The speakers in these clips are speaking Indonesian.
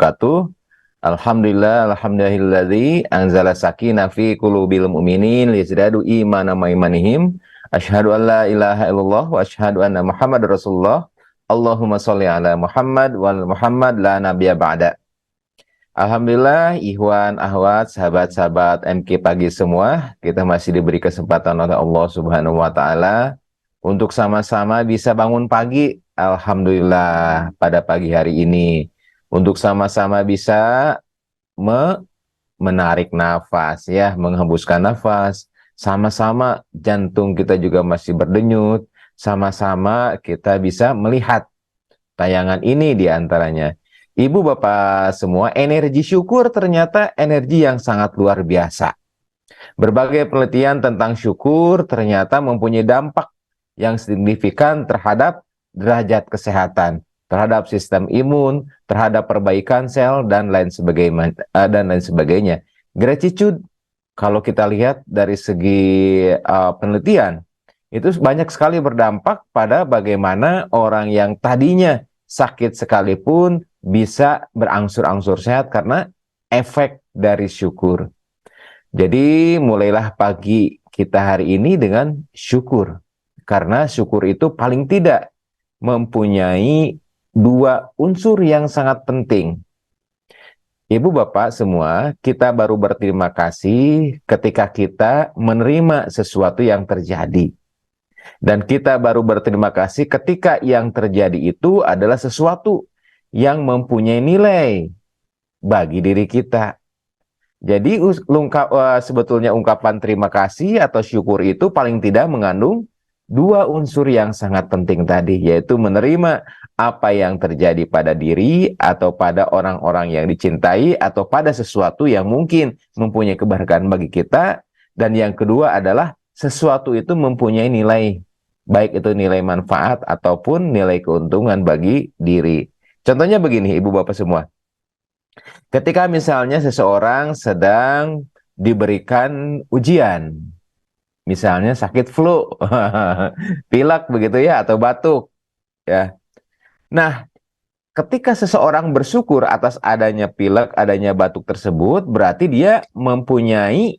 wabarakatuh. Alhamdulillahilladzi anzala sakinah fi qulubil mu'minin liyazdadu imanan ma imanihim. Asyhadu an la ilaha illallah wa asyhadu anna Muhammadar Rasulullah. Allahumma sholli ala Muhammad wal Muhammad la nabiyya ba'da. Alhamdulillah, ikhwan, akhwat, sahabat-sahabat MK pagi semua, kita masih diberi kesempatan oleh Allah Subhanahu wa taala untuk sama-sama bisa bangun pagi. Alhamdulillah pada pagi hari ini. Untuk sama-sama bisa menarik nafas, ya, menghembuskan nafas. Sama-sama jantung kita juga masih berdenyut. Sama-sama kita bisa melihat tayangan ini di antaranya. Ibu bapak semua, energi syukur ternyata energi yang sangat luar biasa. Berbagai penelitian tentang syukur ternyata mempunyai dampak yang signifikan terhadap derajat kesehatan, terhadap sistem imun, terhadap perbaikan sel, dan lain sebagainya. Gratitude, kalau kita lihat dari segi penelitian, itu banyak sekali berdampak pada bagaimana orang yang tadinya sakit sekalipun bisa berangsur-angsur sehat karena efek dari syukur. Jadi mulailah pagi kita hari ini dengan syukur. Karena syukur itu paling tidak mempunyai dua unsur yang sangat penting. Ibu bapak semua, kita baru berterima kasih ketika kita menerima sesuatu yang terjadi. Dan kita baru berterima kasih ketika yang terjadi itu adalah sesuatu yang mempunyai nilai bagi diri kita. Jadi sebetulnya ungkapan terima kasih atau syukur itu paling tidak mengandung dua unsur yang sangat penting tadi, yaitu menerima apa yang terjadi pada diri atau pada orang-orang yang dicintai atau pada sesuatu yang mungkin mempunyai keberkahan bagi kita. Dan yang kedua adalah sesuatu itu mempunyai nilai, baik itu nilai manfaat ataupun nilai keuntungan bagi diri. Contohnya begini, ibu bapak semua. Ketika misalnya seseorang sedang diberikan ujian, misalnya sakit flu, pilek begitu ya, atau batuk, ya. Nah, ketika seseorang bersyukur atas adanya pilek, adanya batuk tersebut, berarti dia mempunyai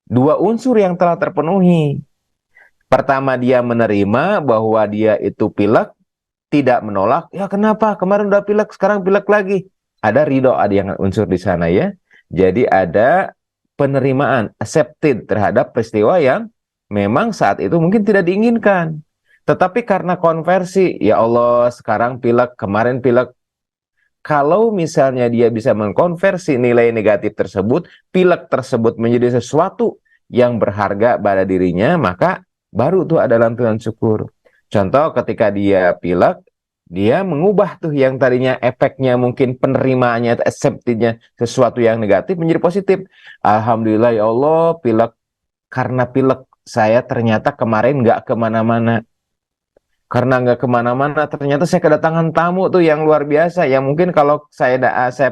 dua unsur yang telah terpenuhi. Pertama, dia menerima bahwa dia itu pilek, tidak menolak, ya kenapa, kemarin udah pilek, sekarang pilek lagi. Ada ridho, ada yang unsur di sana, ya. Jadi ada penerimaan, accepted terhadap peristiwa yang memang saat itu mungkin tidak diinginkan. Tetapi karena konversi, ya Allah sekarang pilek, kemarin pilek. Kalau misalnya dia bisa mengkonversi nilai negatif tersebut, pilek tersebut menjadi sesuatu yang berharga pada dirinya, maka baru tuh ada lantunan syukur. Contoh ketika dia pilek, dia mengubah tuh yang tadinya efeknya mungkin penerimaannya, acceptednya sesuatu yang negatif menjadi positif. Alhamdulillah ya Allah, pilek, karena pilek saya ternyata kemarin nggak kemana-mana. Karena nggak kemana-mana, ternyata saya kedatangan tamu tuh yang luar biasa. Yang mungkin kalau saya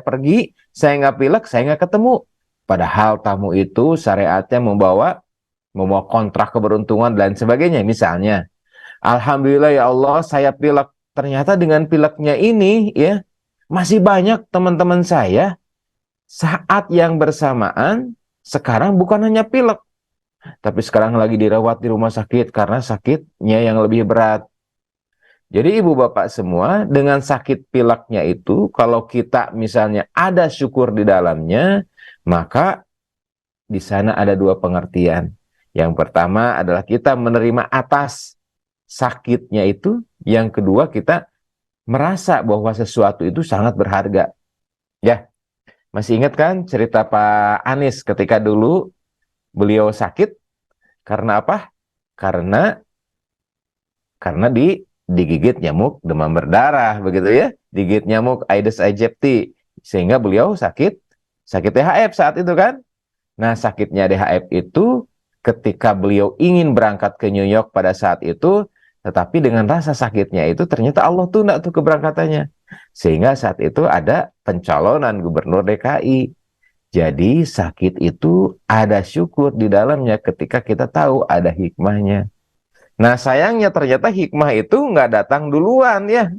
pergi, saya nggak pilek, saya nggak ketemu. Padahal tamu itu syariatnya membawa kontrak keberuntungan dan sebagainya. Misalnya, alhamdulillah ya Allah, saya pilek. Ternyata dengan pileknya ini, ya, masih banyak teman-teman saya saat yang bersamaan sekarang bukan hanya pilek, tapi sekarang lagi dirawat di rumah sakit karena sakitnya yang lebih berat. Jadi ibu bapak semua, dengan sakit pileknya itu, kalau kita misalnya ada syukur di dalamnya, maka di sana ada dua pengertian. Yang pertama adalah kita menerima atas sakitnya itu. Yang kedua, kita merasa bahwa sesuatu itu sangat berharga. Ya, masih ingat kan cerita Pak Anies ketika dulu beliau sakit? Karena apa? Karena digigit nyamuk demam berdarah, begitu ya, digigit nyamuk Aedes aegypti, sehingga beliau sakit DHF saat itu kan. Nah, sakitnya DHF itu ketika beliau ingin berangkat ke New York pada saat itu, tetapi dengan rasa sakitnya itu ternyata Allah tunda tuh keberangkatannya, sehingga saat itu ada pencalonan gubernur DKI. Jadi sakit itu ada syukur di dalamnya ketika kita tahu ada hikmahnya. Nah sayangnya ternyata hikmah itu nggak datang duluan, ya.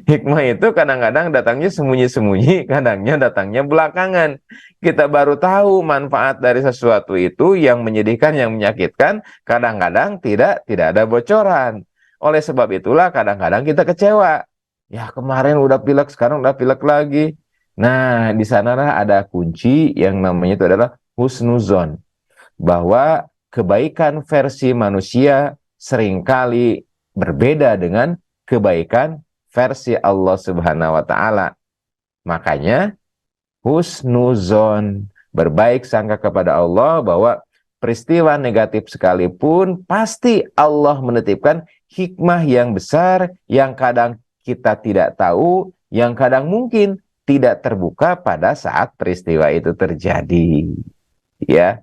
Hikmah itu kadang-kadang datangnya sembunyi-sembunyi, kadangnya datangnya belakangan. Kita baru tahu manfaat dari sesuatu itu yang menyedihkan, yang menyakitkan, kadang-kadang tidak ada bocoran. Oleh sebab itulah kadang-kadang kita kecewa. Ya kemarin udah pilek, sekarang udah pilek lagi. Nah, di sanalah ada kunci yang namanya itu adalah husnuzon. Bahwa kebaikan versi manusia seringkali berbeda dengan kebaikan versi Allah Subhanahu wa taala. Makanya husnuzon, berbaik sangka kepada Allah bahwa peristiwa negatif sekalipun pasti Allah menitipkan hikmah yang besar yang kadang kita tidak tahu, yang kadang mungkin tidak terbuka pada saat peristiwa itu terjadi. Ya.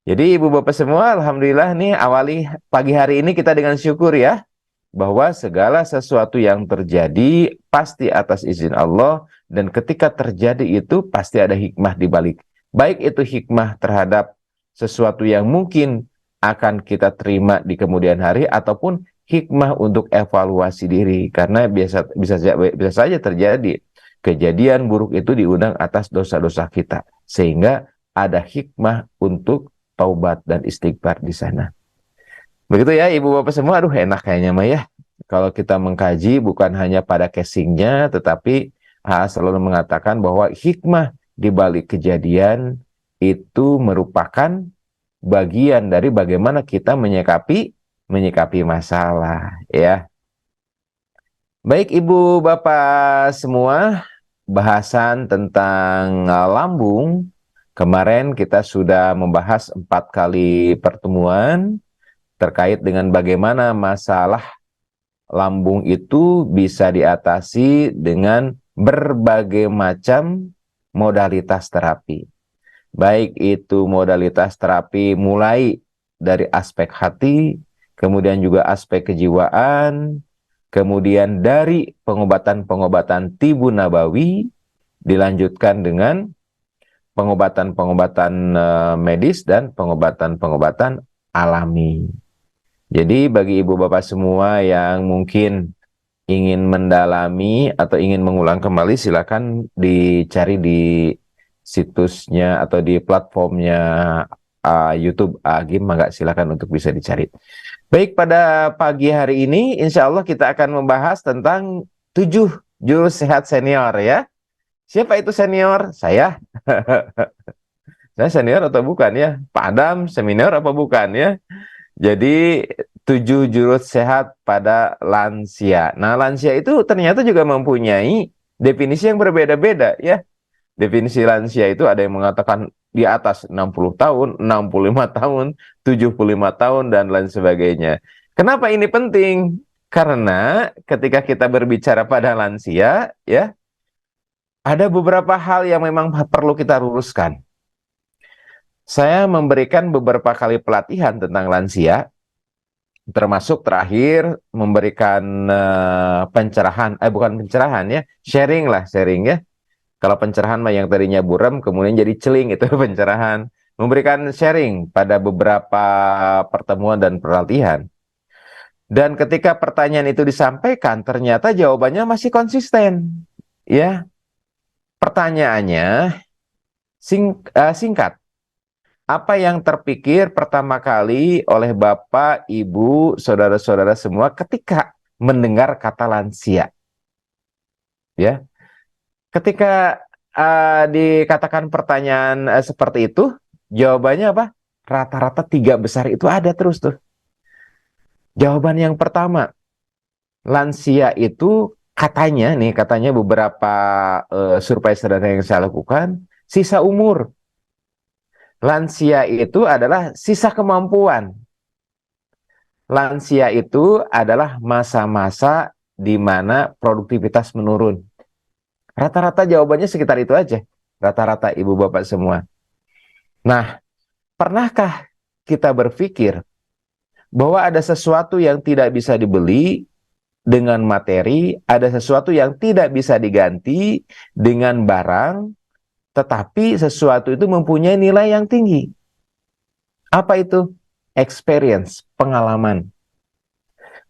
Jadi ibu bapak semua, alhamdulillah nih awali pagi hari ini kita dengan syukur ya, bahwa segala sesuatu yang terjadi pasti atas izin Allah, dan ketika terjadi itu pasti ada hikmah di balik. Baik itu hikmah terhadap sesuatu yang mungkin akan kita terima di kemudian hari, ataupun hikmah untuk evaluasi diri, karena bisa saja terjadi kejadian buruk itu diundang atas dosa-dosa kita, sehingga ada hikmah untuk taubat dan istighfar di sana. Begitu ya ibu bapak semua, aduh enak kayaknya mah ya. Kalau kita mengkaji bukan hanya pada casingnya, tetapi selalu mengatakan bahwa hikmah di balik kejadian itu merupakan bagian dari bagaimana kita menyikapi masalah ya. Baik ibu bapak semua, bahasan tentang lambung. Kemarin kita sudah membahas 4 kali pertemuan terkait dengan bagaimana masalah lambung itu bisa diatasi dengan berbagai macam modalitas terapi. Baik itu modalitas terapi mulai dari aspek hati, kemudian juga aspek kejiwaan, kemudian dari pengobatan-pengobatan tibu nabawi, dilanjutkan dengan pengobatan-pengobatan medis dan pengobatan-pengobatan alami. Jadi bagi ibu bapak semua yang mungkin ingin mendalami atau ingin mengulang kembali, silakan dicari di situsnya atau di platformnya YouTube Agim, maka silakan untuk bisa dicari. Baik, pada pagi hari ini insya Allah kita akan membahas tentang 7 jurus sehat senior ya. Siapa itu senior? Saya. Saya senior atau bukan ya? Pak Adam senior apa bukan ya? Jadi 7 jurus sehat pada lansia. Nah, lansia itu ternyata juga mempunyai definisi yang berbeda-beda ya. Definisi lansia itu ada yang mengatakan di atas 60 tahun, 65 tahun, 75 tahun, dan lain sebagainya. Kenapa ini penting? Karena ketika kita berbicara pada lansia, ya, ada beberapa hal yang memang perlu kita luruskan. Saya memberikan beberapa kali pelatihan tentang lansia, termasuk terakhir memberikan pencerahan, bukan pencerahan ya, sharing ya. Kalau pencerahan mah yang tadinya buram kemudian jadi celing, itu pencerahan. Memberikan sharing pada beberapa pertemuan dan pelatihan. Dan ketika pertanyaan itu disampaikan, ternyata jawabannya masih konsisten. Ya, pertanyaannya singkat. Apa yang terpikir pertama kali oleh Bapak, Ibu, saudara-saudara semua ketika mendengar kata lansia? Ya, ketika dikatakan pertanyaan seperti itu, jawabannya apa? Rata-rata 3 besar itu ada terus tuh. Jawaban yang pertama, lansia itu katanya beberapa survei sederhana yang saya lakukan, sisa umur. Lansia itu adalah sisa kemampuan. Lansia itu adalah masa-masa di mana produktivitas menurun. Rata-rata jawabannya sekitar itu aja. Rata-rata ibu bapak semua. Nah, pernahkah kita berpikir bahwa ada sesuatu yang tidak bisa dibeli dengan materi, ada sesuatu yang tidak bisa diganti dengan barang, tetapi sesuatu itu mempunyai nilai yang tinggi. Apa itu? Experience, pengalaman.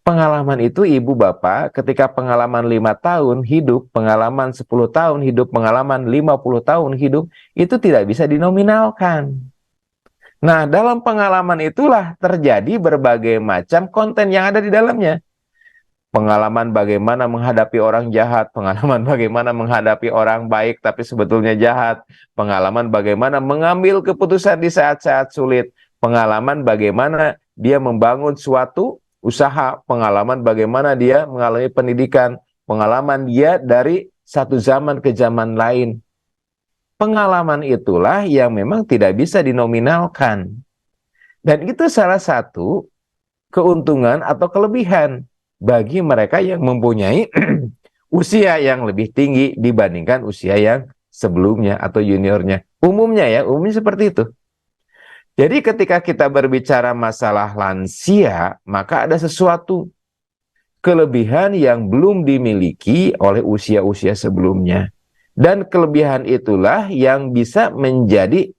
Pengalaman itu ibu bapak, ketika pengalaman 5 tahun hidup, pengalaman 10 tahun hidup, pengalaman 50 tahun hidup, itu tidak bisa dinominalkan. Nah, dalam pengalaman itulah terjadi berbagai macam konten yang ada di dalamnya. Pengalaman bagaimana menghadapi orang jahat, pengalaman bagaimana menghadapi orang baik tapi sebetulnya jahat, pengalaman bagaimana mengambil keputusan di saat-saat sulit, pengalaman bagaimana dia membangun suatu usaha, pengalaman bagaimana dia mengalami pendidikan, pengalaman dia dari satu zaman ke zaman lain. Pengalaman itulah yang memang tidak bisa dinominalkan. Dan itu salah satu keuntungan atau kelebihan bagi mereka yang mempunyai usia yang lebih tinggi dibandingkan usia yang sebelumnya atau juniornya. Umumnya seperti itu. Jadi ketika kita berbicara masalah lansia, maka ada sesuatu kelebihan yang belum dimiliki oleh usia-usia sebelumnya. Dan kelebihan itulah yang bisa menjadi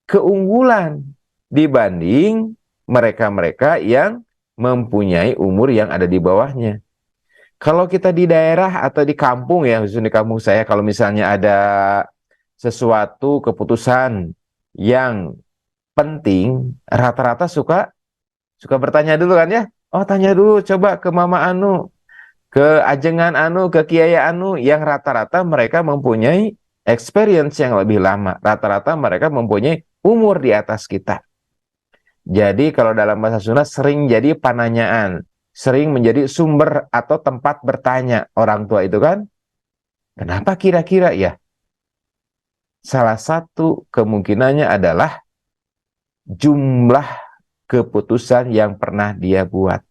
keunggulan dibanding mereka-mereka yang mempunyai umur yang ada di bawahnya. Kalau kita di daerah atau di kampung ya, khususnya di kampung saya, kalau misalnya ada sesuatu keputusan yang penting, rata-rata suka bertanya dulu kan ya. Oh, tanya dulu coba ke Mama Anu, ke Ajengan Anu, ke Kiai Anu, yang rata-rata mereka mempunyai experience yang lebih lama. Rata-rata mereka mempunyai umur di atas kita. Jadi kalau dalam bahasa Sunda sering jadi pananyaan, sering menjadi sumber atau tempat bertanya orang tua itu kan. Kenapa kira-kira ya? Salah satu kemungkinannya adalah jumlah keputusan yang pernah dia buat.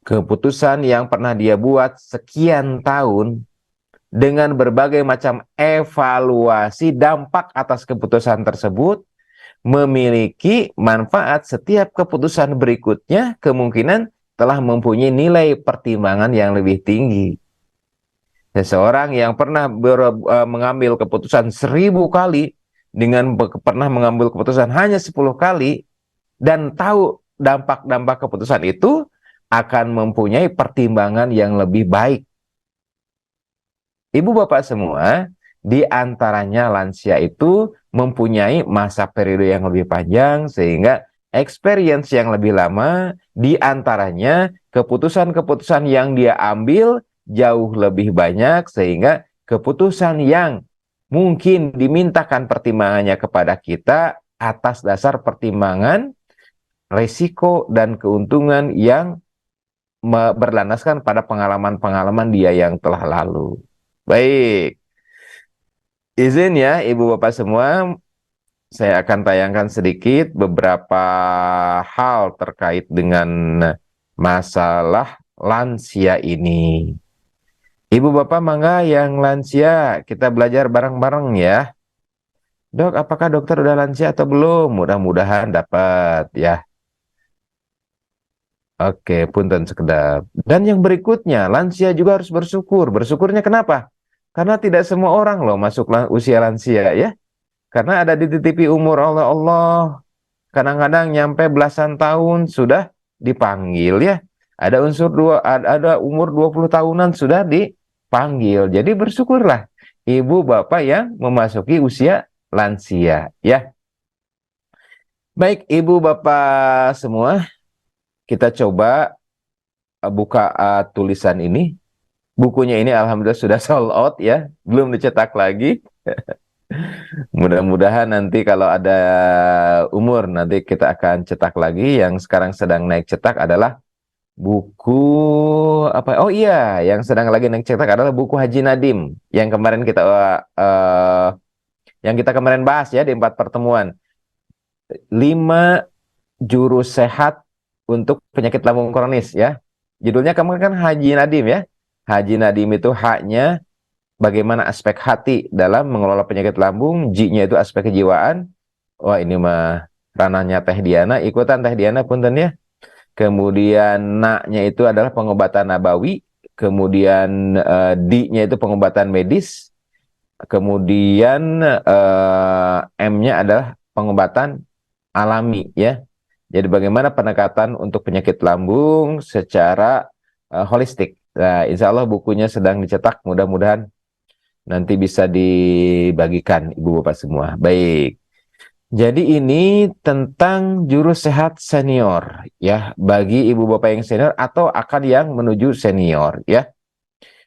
Keputusan yang pernah dia buat sekian tahun dengan berbagai macam evaluasi dampak atas keputusan tersebut memiliki manfaat. Setiap keputusan berikutnya kemungkinan telah mempunyai nilai pertimbangan yang lebih tinggi. Seseorang yang pernah mengambil keputusan 1000 kali dengan pernah mengambil keputusan hanya 10 kali dan tahu dampak-dampak keputusan itu akan mempunyai pertimbangan yang lebih baik. Ibu bapak semua, di antaranya lansia itu mempunyai masa periode yang lebih panjang sehingga experience yang lebih lama, di antaranya keputusan-keputusan yang dia ambil jauh lebih banyak sehingga keputusan yang mungkin dimintakan pertimbangannya kepada kita atas dasar pertimbangan resiko dan keuntungan yang berlandaskan pada pengalaman-pengalaman dia yang telah lalu. Baik, izin ya Ibu Bapak semua, saya akan tayangkan sedikit beberapa hal terkait dengan masalah lansia ini. Ibu Bapak mangga yang lansia, kita belajar bareng-bareng ya. Dok, apakah dokter udah lansia atau belum? Mudah-mudahan dapat ya. Oke, punten sekedap. Dan yang berikutnya, lansia juga harus bersyukur. Bersyukurnya kenapa? Karena tidak semua orang loh masuk usia lansia ya. Karena ada dititipi umur oleh Allah. Kadang-kadang nyampe belasan tahun sudah dipanggil ya. Ada ada umur 20 tahunan sudah dipanggil. Jadi bersyukurlah ibu bapak yang memasuki usia lansia ya. Baik ibu bapak semua, kita coba buka tulisan ini. Bukunya ini alhamdulillah sudah sold out ya, belum dicetak lagi. Mudah-mudahan nanti kalau ada umur nanti kita akan cetak lagi. Yang sekarang sedang naik cetak adalah buku apa? Oh iya, yang sedang lagi naik cetak adalah buku Haji Nadim yang kemarin kita kemarin bahas ya di 4 pertemuan. 5 jurus sehat untuk penyakit lambung kronis ya. Judulnya kamu kan Haji Nadim ya. Haji Nadim itu haknya bagaimana aspek hati dalam mengelola penyakit lambung, J-nya itu aspek kejiwaan. Wah ini mah ranahnya Teh Diana, ikutan Teh Diana punten ya. Kemudian Na-nya itu adalah pengobatan nabawi, kemudian D-nya itu pengobatan medis, kemudian M-nya adalah pengobatan alami ya. Jadi bagaimana pendekatan untuk penyakit lambung secara holistik. Nah, insya Allah bukunya sedang dicetak, mudah-mudahan nanti bisa dibagikan Ibu Bapak semua. Baik. Jadi ini tentang jurus sehat senior ya, bagi Ibu Bapak yang senior atau akan yang menuju senior ya.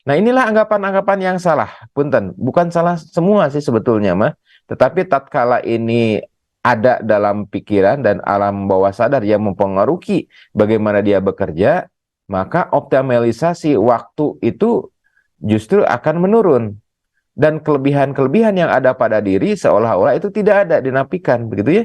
Nah, inilah anggapan-anggapan yang salah. Punten, bukan salah semua sih sebetulnya mah, tetapi tatkala ini ada dalam pikiran dan alam bawah sadar yang mempengaruhi bagaimana dia bekerja, maka optimalisasi waktu itu justru akan menurun. Dan kelebihan-kelebihan yang ada pada diri seolah-olah itu tidak ada, dinafikan, begitu ya.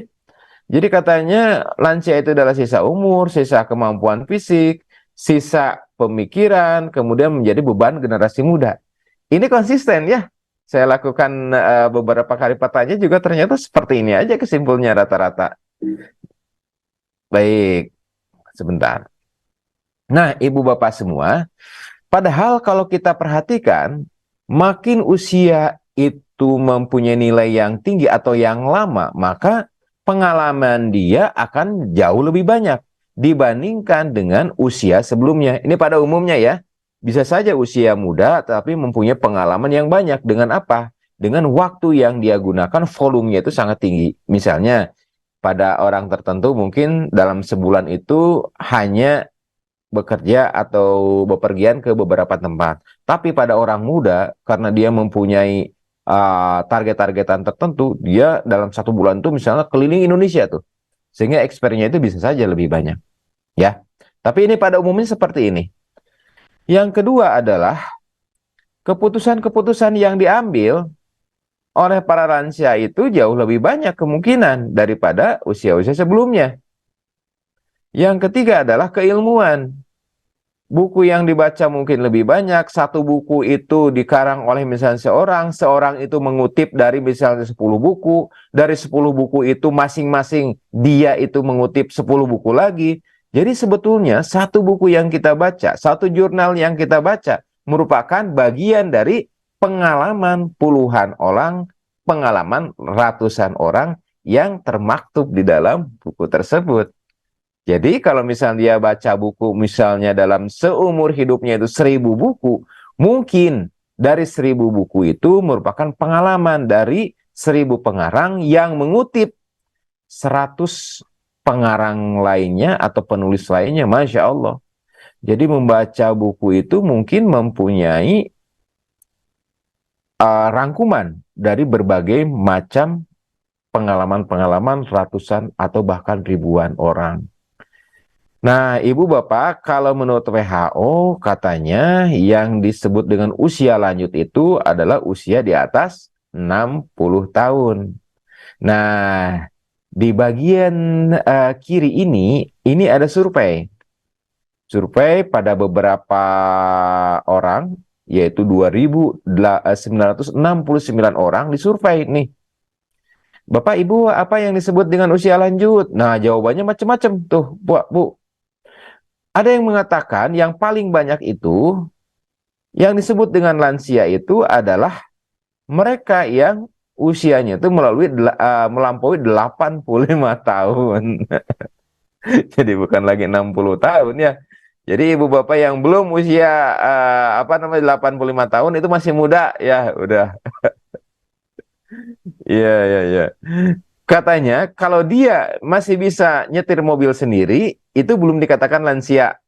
Jadi katanya lansia itu adalah sisa umur, sisa kemampuan fisik, sisa pemikiran, kemudian menjadi beban generasi muda. Ini konsisten ya. Saya lakukan beberapa kali pertanyaan juga ternyata seperti ini aja kesimpulannya rata-rata. Baik, sebentar. Nah, Ibu Bapak semua, padahal kalau kita perhatikan, makin usia itu mempunyai nilai yang tinggi atau yang lama, maka pengalaman dia akan jauh lebih banyak dibandingkan dengan usia sebelumnya. Ini pada umumnya ya. Bisa saja usia muda tapi mempunyai pengalaman yang banyak. Dengan apa? Dengan waktu yang dia gunakan, volumenya itu sangat tinggi. Misalnya, pada orang tertentu mungkin dalam sebulan itu hanya bekerja atau bepergian ke beberapa tempat. Tapi pada orang muda, karena dia mempunyai target-targetan tertentu, dia dalam satu bulan itu misalnya keliling Indonesia tuh. Sehingga experience-nya itu bisa saja lebih banyak. Ya. Tapi ini pada umumnya seperti ini. Yang kedua adalah keputusan-keputusan yang diambil oleh para lansia itu jauh lebih banyak kemungkinan daripada usia-usia sebelumnya. Yang ketiga adalah keilmuan. Buku yang dibaca mungkin lebih banyak, satu buku itu dikarang oleh misalnya seorang, seorang itu mengutip dari misalnya 10 buku, dari 10 buku itu masing-masing dia itu mengutip 10 buku lagi. Jadi sebetulnya satu buku yang kita baca, satu jurnal yang kita baca, merupakan bagian dari pengalaman puluhan orang, pengalaman ratusan orang yang termaktub di dalam buku tersebut. Jadi kalau misalnya dia baca buku misalnya dalam seumur hidupnya itu 1000 buku, mungkin dari 1000 buku itu merupakan pengalaman dari 1000 pengarang yang mengutip 100 pengarang lainnya atau penulis lainnya, Masya Allah. Jadi membaca buku itu mungkin mempunyai rangkuman dari berbagai macam pengalaman-pengalaman ratusan atau bahkan ribuan orang. Nah, Ibu Bapak, kalau menurut WHO katanya yang disebut dengan usia lanjut itu adalah usia di atas 60 tahun. Nah, di bagian kiri ini ada survei. Survei pada beberapa orang, yaitu 2.969 orang disurvei nih. Bapak, Ibu, apa yang disebut dengan usia lanjut? Nah, jawabannya macam-macam tuh, Bu. Ada yang mengatakan yang paling banyak itu, yang disebut dengan lansia itu adalah mereka yang usianya itu melampaui 85 tahun. Jadi bukan lagi 60 tahun ya. Jadi ibu bapak yang belum usia 85 tahun itu masih muda ya, udah. Iya, iya, iya. Katanya kalau dia masih bisa nyetir mobil sendiri, itu belum dikatakan lansia.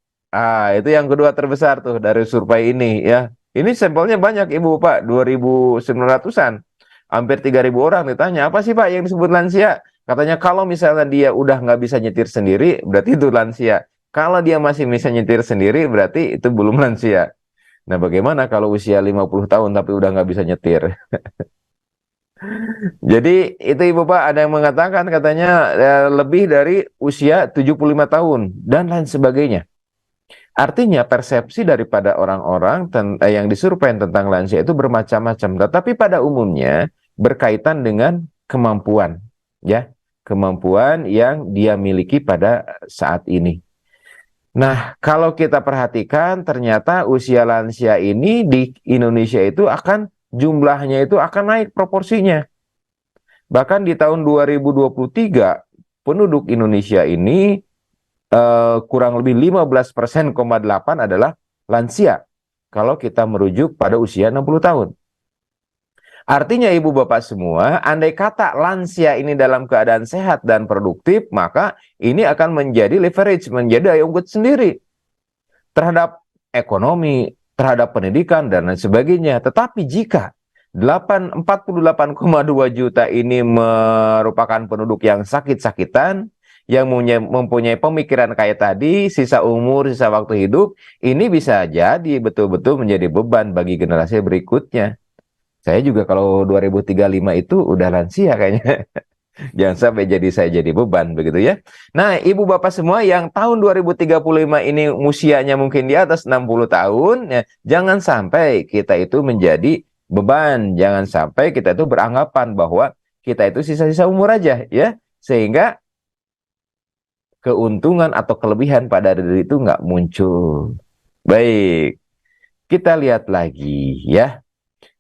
Itu yang kedua terbesar tuh dari survei ini ya. Ini sampelnya banyak Ibu Bapak, 2.900-an. Hampir 3.000 orang ditanya, apa sih Pak yang disebut lansia? Katanya kalau misalnya dia udah nggak bisa nyetir sendiri, berarti itu lansia. Kalau dia masih bisa nyetir sendiri, berarti itu belum lansia. Nah, bagaimana kalau usia 50 tahun tapi udah nggak bisa nyetir? Jadi itu Ibu Pak ada yang mengatakan katanya lebih dari usia 75 tahun dan lain sebagainya. Artinya persepsi daripada orang-orang yang disurvei tentang lansia itu bermacam-macam. Tetapi pada umumnya berkaitan dengan kemampuan, ya, kemampuan yang dia miliki pada saat ini. Nah, kalau kita perhatikan ternyata usia lansia ini di Indonesia itu jumlahnya itu akan naik proporsinya. Bahkan di tahun 2023 penduduk Indonesia ini kurang lebih 15,8% adalah lansia. Kalau kita merujuk pada usia 60 tahun. Artinya ibu bapak semua, andai kata lansia ini dalam keadaan sehat dan produktif, maka ini akan menjadi leverage, menjadi daya ungkit sendiri terhadap ekonomi, terhadap pendidikan, dan lain sebagainya. Tetapi jika 48,2 juta ini merupakan penduduk yang sakit-sakitan, yang mempunyai pemikiran kayak tadi, sisa umur, sisa waktu hidup, ini bisa jadi betul-betul menjadi beban bagi generasi berikutnya. Saya juga kalau 2035 itu udah lansia kayaknya. Jangan sampai saya jadi beban begitu ya. Nah, ibu bapak semua yang tahun 2035 ini usianya mungkin di atas 60 tahun, ya, jangan sampai kita itu menjadi beban. Jangan sampai kita itu beranggapan bahwa kita itu sisa-sisa umur aja ya. Sehingga keuntungan atau kelebihan pada diri itu nggak muncul. Baik, kita lihat lagi ya.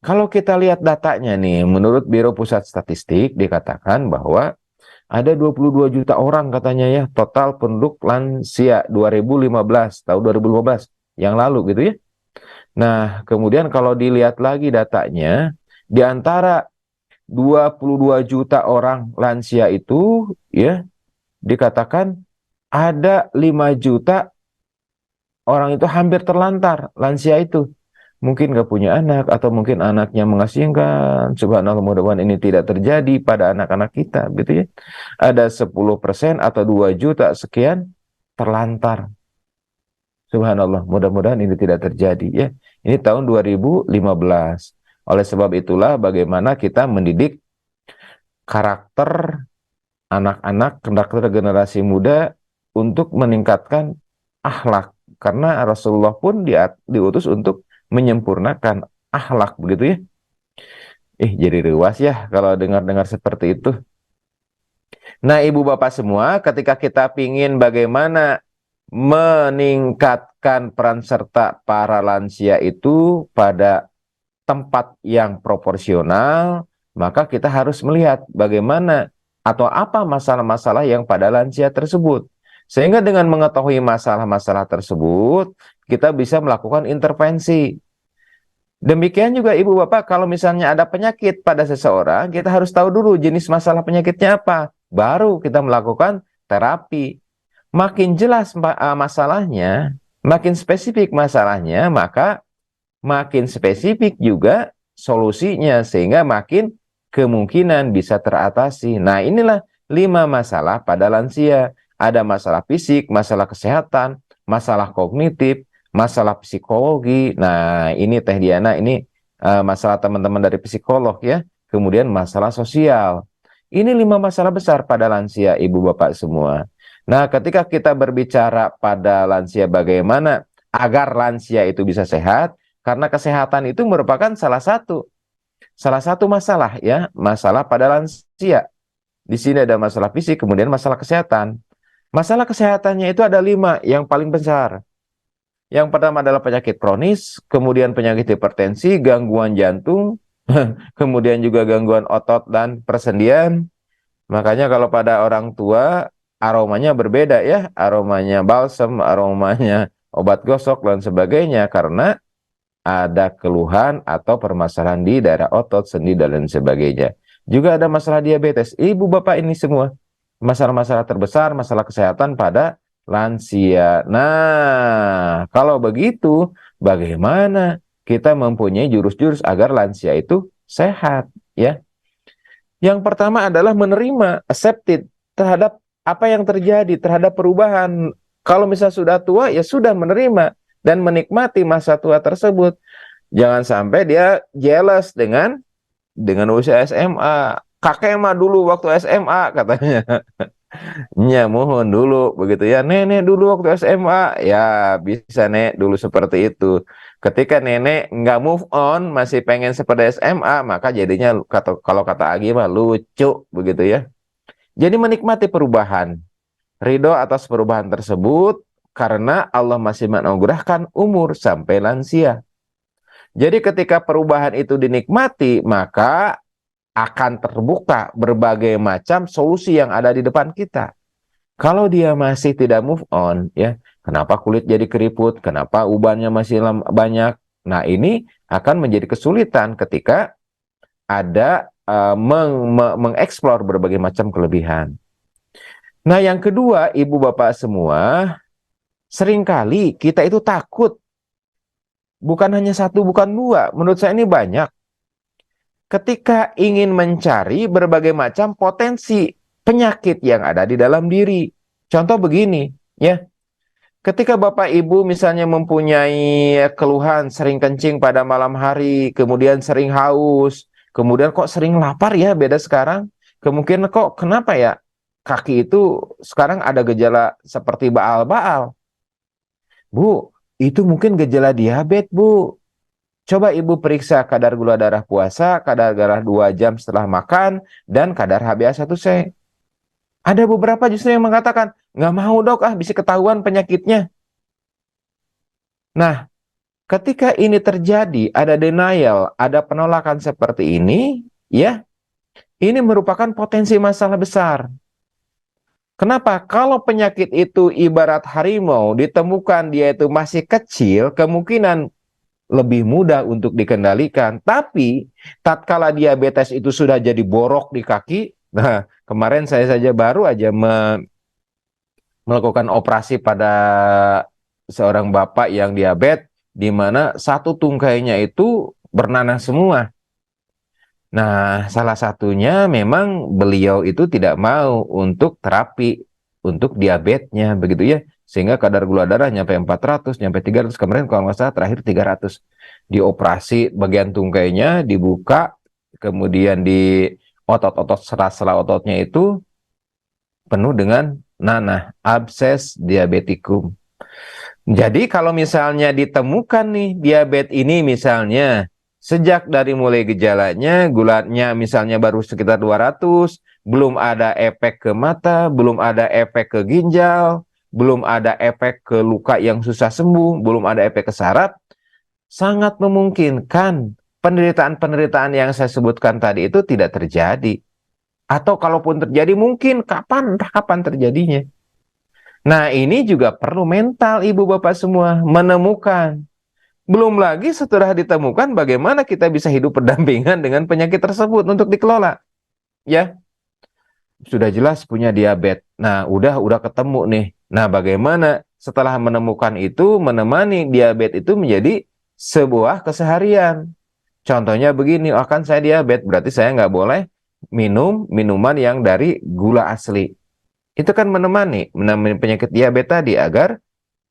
Kalau kita lihat datanya nih, menurut Biro Pusat Statistik dikatakan bahwa ada 22 juta orang katanya ya, total penduduk lansia 2015, tahun 2015 yang lalu gitu ya. Nah, kemudian kalau dilihat lagi datanya, di antara 22 juta orang lansia itu ya, dikatakan ada 5 juta orang itu hampir terlantar lansia itu. Mungkin gak punya anak, atau mungkin anaknya mengasingkan. Subhanallah, mudah-mudahan ini tidak terjadi pada anak-anak kita, gitu ya. Ada 10% atau 2 juta sekian terlantar. Subhanallah, mudah-mudahan ini tidak terjadi ya. Ini tahun 2015. Oleh sebab itulah bagaimana kita mendidik karakter anak-anak, karakter generasi muda untuk meningkatkan akhlak. Karena Rasulullah pun diutus untuk menyempurnakan akhlak begitu ya. Jadi ruas ya kalau dengar-dengar seperti itu. Nah, ibu bapak semua, ketika kita pingin bagaimana meningkatkan peran serta para lansia itu pada tempat yang proporsional, maka kita harus melihat bagaimana atau apa masalah-masalah yang pada lansia tersebut. Sehingga dengan mengetahui masalah-masalah tersebut, kita bisa melakukan intervensi. Demikian juga ibu bapak, kalau misalnya ada penyakit pada seseorang, kita harus tahu dulu jenis masalah penyakitnya apa. Baru kita melakukan terapi. Makin jelas masalahnya, makin spesifik masalahnya, maka makin spesifik juga solusinya, sehingga makin kemungkinan bisa teratasi. Nah, inilah 5 masalah pada lansia. Ada masalah fisik, masalah kesehatan, masalah kognitif, masalah psikologi. Nah, ini Teh Diana, ini masalah teman-teman dari psikolog ya. Kemudian masalah sosial. Ini 5 masalah besar pada lansia, ibu bapak semua. Nah, ketika kita berbicara pada lansia bagaimana agar lansia itu bisa sehat, karena kesehatan itu merupakan salah satu masalah ya, masalah pada lansia. Di sini ada masalah fisik, kemudian masalah kesehatan. Masalah kesehatannya itu ada 5 yang paling besar. Yang pertama adalah penyakit kronis, kemudian penyakit hipertensi, gangguan jantung, kemudian juga gangguan otot dan persendian. Makanya kalau pada orang tua aromanya berbeda ya, aromanya balsem, aromanya obat gosok dan sebagainya, karena ada keluhan atau permasalahan di daerah otot, sendi, dan lain sebagainya. Juga ada masalah diabetes. Ibu bapak, ini semua masalah-masalah terbesar, masalah kesehatan pada lansia. Nah, kalau begitu, bagaimana kita mempunyai jurus-jurus agar lansia itu sehat, ya? Yang pertama adalah menerima, accepted terhadap apa yang terjadi, terhadap perubahan. Kalau misalnya sudah tua, ya sudah menerima dan menikmati masa tua tersebut. Jangan sampai dia jealous dengan usia SMA. Kakek mah dulu waktu SMA katanya. Ya, mohon dulu begitu ya. Nenek dulu waktu SMA, ya bisa nek dulu seperti itu. Ketika nenek nggak move on, masih pengen seperti SMA, maka jadinya kalau kata Agi mah lucu begitu ya. Jadi menikmati perubahan, ridho atas perubahan tersebut karena Allah masih menganugerahkan umur sampai lansia. Jadi ketika perubahan itu dinikmati, maka akan terbuka berbagai macam solusi yang ada di depan kita. Kalau dia masih tidak move on, ya, kenapa kulit jadi keriput, kenapa ubannya masih banyak. Nah, ini akan menjadi kesulitan ketika ada mengeksplor berbagai macam kelebihan. Nah, yang kedua, ibu bapak semua, seringkali kita itu takut. Bukan hanya satu, bukan dua. Menurut saya ini banyak. Ketika ingin mencari berbagai macam potensi penyakit yang ada di dalam diri. Contoh begini, ya. Ketika Bapak Ibu misalnya mempunyai keluhan sering kencing pada malam hari, kemudian sering haus, kemudian kok sering lapar ya, beda sekarang. Kemungkinan kok kenapa ya kaki itu sekarang ada gejala seperti baal-baal. Bu, itu mungkin gejala diabetes, Bu. Coba Ibu periksa kadar gula darah puasa, kadar darah 2 jam setelah makan, dan kadar HbA1c. Ada beberapa justru yang mengatakan, nggak mau dok, bisa ketahuan penyakitnya. Nah, ketika ini terjadi, ada denial, ada penolakan seperti ini, ya, ini merupakan potensi masalah besar. Kenapa? Kalau penyakit itu ibarat harimau, ditemukan dia itu masih kecil, kemungkinan lebih mudah untuk dikendalikan. Tapi, tatkala diabetes itu sudah jadi borok di kaki, nah, kemarin saya saja baru aja melakukan operasi pada seorang bapak yang diabetes, di mana satu tungkainya itu bernanah semua. Nah, salah satunya memang beliau itu tidak mau untuk terapi untuk diabetesnya, begitu ya. Sehingga kadar gula darah nyampe 400, nyampe 300, kemarin kalau nggak salah terakhir 300. Dioperasi bagian tungkainya, dibuka, kemudian di otot-otot sela-sela ototnya itu penuh dengan nanah, abses diabetikum. Jadi kalau misalnya ditemukan nih diabetes ini misalnya sejak dari mulai gejalanya gulanya misalnya baru sekitar 200, belum ada efek ke mata, belum ada efek ke ginjal, belum ada efek ke luka yang susah sembuh, belum ada efek ke saraf, sangat memungkinkan penderitaan-penderitaan yang saya sebutkan tadi itu tidak terjadi. Atau kalaupun terjadi mungkin kapan, entah kapan terjadinya. Nah, ini juga perlu mental ibu bapak semua menemukan. Belum lagi setelah ditemukan bagaimana kita bisa hidup berdampingan dengan penyakit tersebut untuk dikelola. Ya, sudah jelas punya diabetes. Nah, udah ketemu nih. Nah, bagaimana setelah menemukan itu menemani diabetes itu menjadi sebuah keseharian. Contohnya begini, akan saya diabetes, berarti saya nggak boleh minum minuman yang dari gula asli. Itu kan menemani penyakit diabetes tadi agar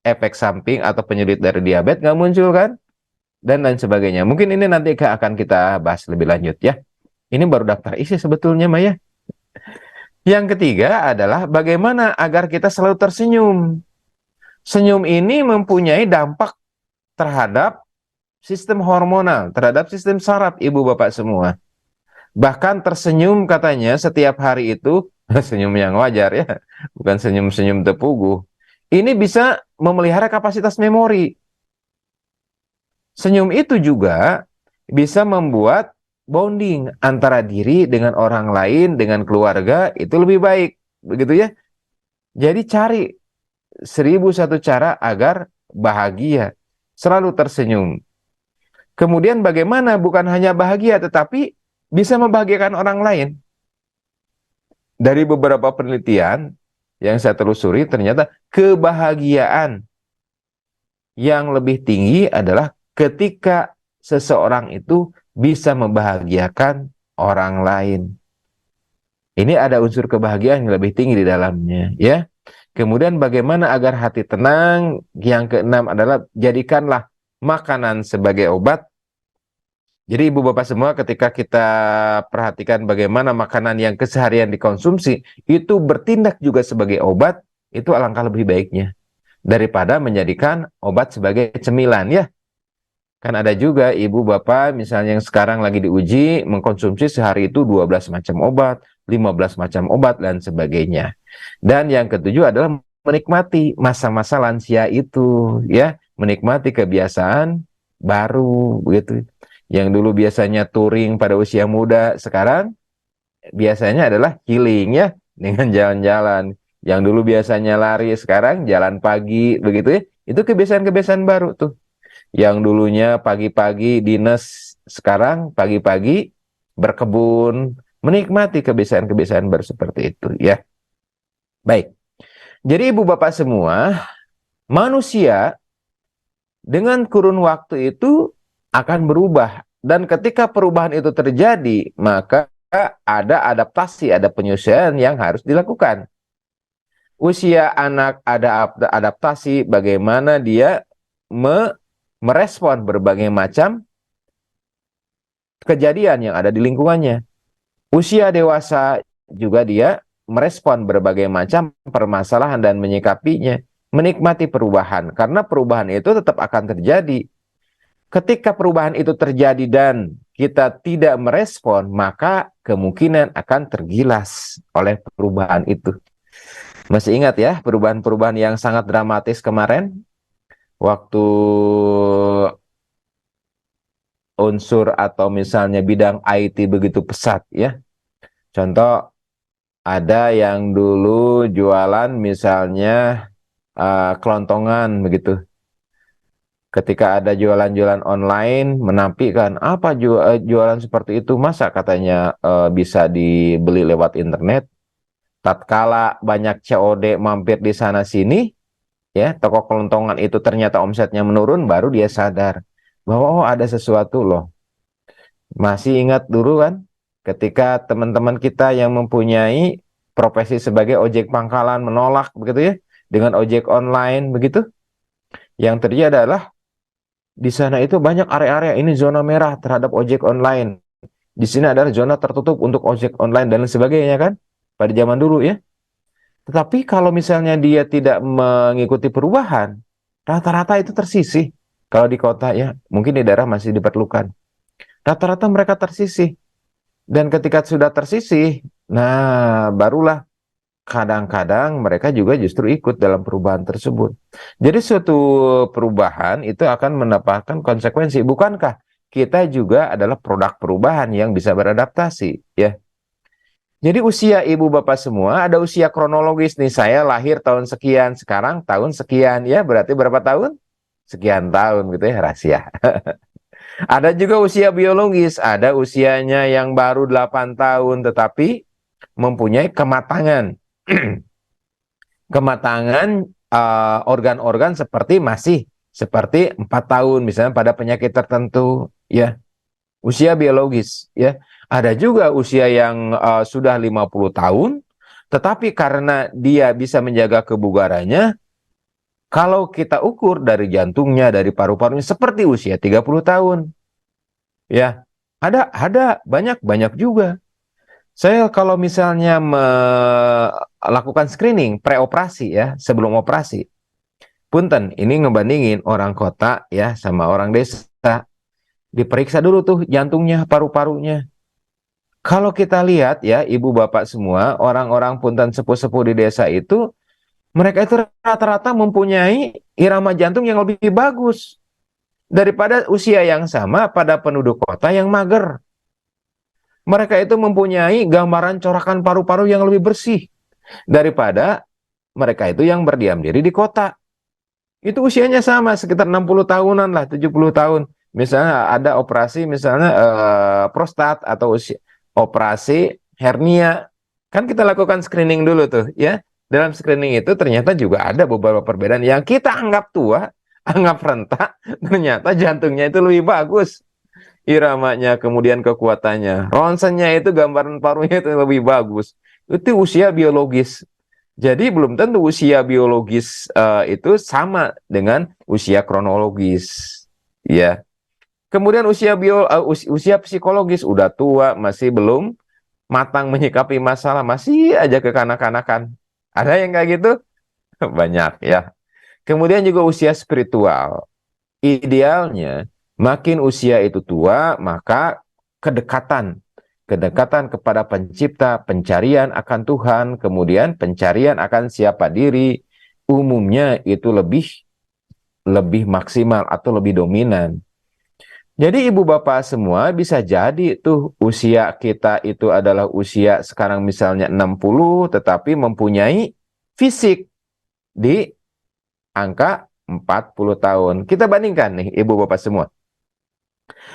efek samping atau penyulit dari diabetes nggak muncul kan, dan lain sebagainya. Mungkin ini nanti akan kita bahas lebih lanjut ya. Ini baru daftar isi sebetulnya Maya. Yang ketiga adalah bagaimana agar kita selalu tersenyum. Senyum ini mempunyai dampak terhadap sistem hormonal, terhadap sistem saraf ibu bapak semua. Bahkan tersenyum katanya setiap hari itu, senyum yang wajar ya, bukan senyum-senyum tepuguh. Ini bisa memelihara kapasitas memori. Senyum itu juga bisa membuat bonding antara diri dengan orang lain, dengan keluarga, itu lebih baik. Begitu ya. Jadi cari 1001 cara agar bahagia, selalu tersenyum. Kemudian bagaimana bukan hanya bahagia, tetapi bisa membahagiakan orang lain. Dari beberapa penelitian yang saya telusuri, ternyata kebahagiaan yang lebih tinggi adalah ketika seseorang itu bisa membahagiakan orang lain. Ini ada unsur kebahagiaan yang lebih tinggi di dalamnya, ya. Kemudian bagaimana agar hati tenang? Yang keenam adalah jadikanlah makanan sebagai obat. Jadi ibu bapak semua ketika kita perhatikan bagaimana makanan yang keseharian dikonsumsi itu bertindak juga sebagai obat, itu alangkah lebih baiknya daripada menjadikan obat sebagai cemilan ya. Kan ada juga ibu bapak misalnya yang sekarang lagi diuji mengkonsumsi sehari itu 12 macam obat, 15 macam obat dan sebagainya. Dan yang ketujuh adalah menikmati masa-masa lansia itu ya, menikmati kebiasaan baru begitu. Yang dulu biasanya touring pada usia muda, sekarang biasanya adalah healing ya, dengan jalan-jalan. Yang dulu biasanya lari, sekarang jalan pagi, begitu ya. Itu kebiasaan-kebiasaan baru tuh. Yang dulunya pagi-pagi dinas, sekarang pagi-pagi berkebun, menikmati kebiasaan-kebiasaan baru seperti itu ya. Baik. Jadi ibu bapak semua, manusia dengan kurun waktu itu akan berubah. Dan ketika perubahan itu terjadi, maka ada adaptasi, ada penyesuaian yang harus dilakukan. Usia anak ada adaptasi, bagaimana dia merespon berbagai macam kejadian yang ada di lingkungannya. Usia dewasa juga dia merespon berbagai macam permasalahan dan menyikapinya, menikmati perubahan, karena perubahan itu tetap akan terjadi. Ketika perubahan itu terjadi dan kita tidak merespon, maka kemungkinan akan tergilas oleh perubahan itu. Masih ingat ya perubahan-perubahan yang sangat dramatis kemarin? Waktu unsur atau misalnya bidang IT begitu pesat ya. Contoh, ada yang dulu jualan misalnya kelontongan begitu. Ketika ada jualan-jualan online, menampilkan apa jualan seperti itu, masa katanya bisa dibeli lewat internet. Tatkala banyak COD mampir di sana sini, ya toko kelontongan itu ternyata omsetnya menurun, baru dia sadar bahwa oh ada sesuatu loh. Masih ingat dulu kan, ketika teman-teman kita yang mempunyai profesi sebagai ojek pangkalan menolak begitu ya, dengan ojek online begitu, yang terjadi adalah di sana itu banyak area-area ini zona merah terhadap ojek online. Di sini adalah zona tertutup untuk ojek online dan lain sebagainya kan, pada zaman dulu ya. Tetapi kalau misalnya dia tidak mengikuti perubahan, rata-rata itu tersisih. Kalau di kota ya, mungkin di daerah masih diperlukan. Rata-rata mereka tersisih. Dan ketika sudah tersisih, nah barulah kadang-kadang mereka juga justru ikut dalam perubahan tersebut. Jadi suatu perubahan itu akan mendapatkan konsekuensi. Bukankah kita juga adalah produk perubahan yang bisa beradaptasi, ya? Jadi usia ibu bapak semua ada usia kronologis nih. Saya lahir tahun sekian, sekarang tahun sekian, ya berarti berapa tahun? Sekian tahun gitu ya, rahasia. Ada juga usia biologis, ada usianya yang baru 8 tahun tetapi mempunyai kematangan. Kematangan organ-organ seperti masih seperti 4 tahun misalnya pada penyakit tertentu ya. Usia biologis ya. Ada juga usia yang sudah 50 tahun tetapi karena dia bisa menjaga kebugarannya, kalau kita ukur dari jantungnya, dari paru-parunya seperti usia 30 tahun. Ya. Ada banyak juga. Saya kalau misalnya melakukan screening preoperasi ya, sebelum operasi. Punten, ini ngebandingin orang kota ya sama orang desa. Diperiksa dulu tuh jantungnya, paru-parunya. Kalau kita lihat ya, ibu bapak semua, orang-orang punten sepuh-sepuh di desa itu, mereka itu rata-rata mempunyai irama jantung yang lebih bagus daripada usia yang sama pada penduduk kota yang mager. Mereka itu mempunyai gambaran corakan paru-paru yang lebih bersih daripada mereka itu yang berdiam diri di kota. Itu usianya sama, sekitar 60 tahunan lah, 70 tahun. Misalnya ada operasi misalnya prostat atau operasi hernia. Kan kita lakukan screening dulu tuh ya. Dalam screening itu ternyata juga ada beberapa perbedaan yang kita anggap tua, anggap rentak, ternyata jantungnya itu lebih bagus. Iramanya, kemudian kekuatannya. Ronsennya itu gambaran parunya itu lebih bagus. Itu usia biologis. Jadi belum tentu usia biologis itu sama dengan usia kronologis. Ya. Kemudian usia psikologis udah tua, masih belum matang menyikapi masalah, masih aja kekanak-kanakan. Ada yang kayak gitu? Banyak ya. Kemudian juga usia spiritual. Idealnya makin usia itu tua, maka kedekatan kepada pencipta, pencarian akan Tuhan, kemudian pencarian akan siapa diri, umumnya itu lebih maksimal atau lebih dominan. Jadi ibu bapak semua bisa jadi tuh usia kita itu adalah usia sekarang misalnya 60, tetapi mempunyai fisik di angka 40 tahun. Kita bandingkan nih Ibu Bapak semua.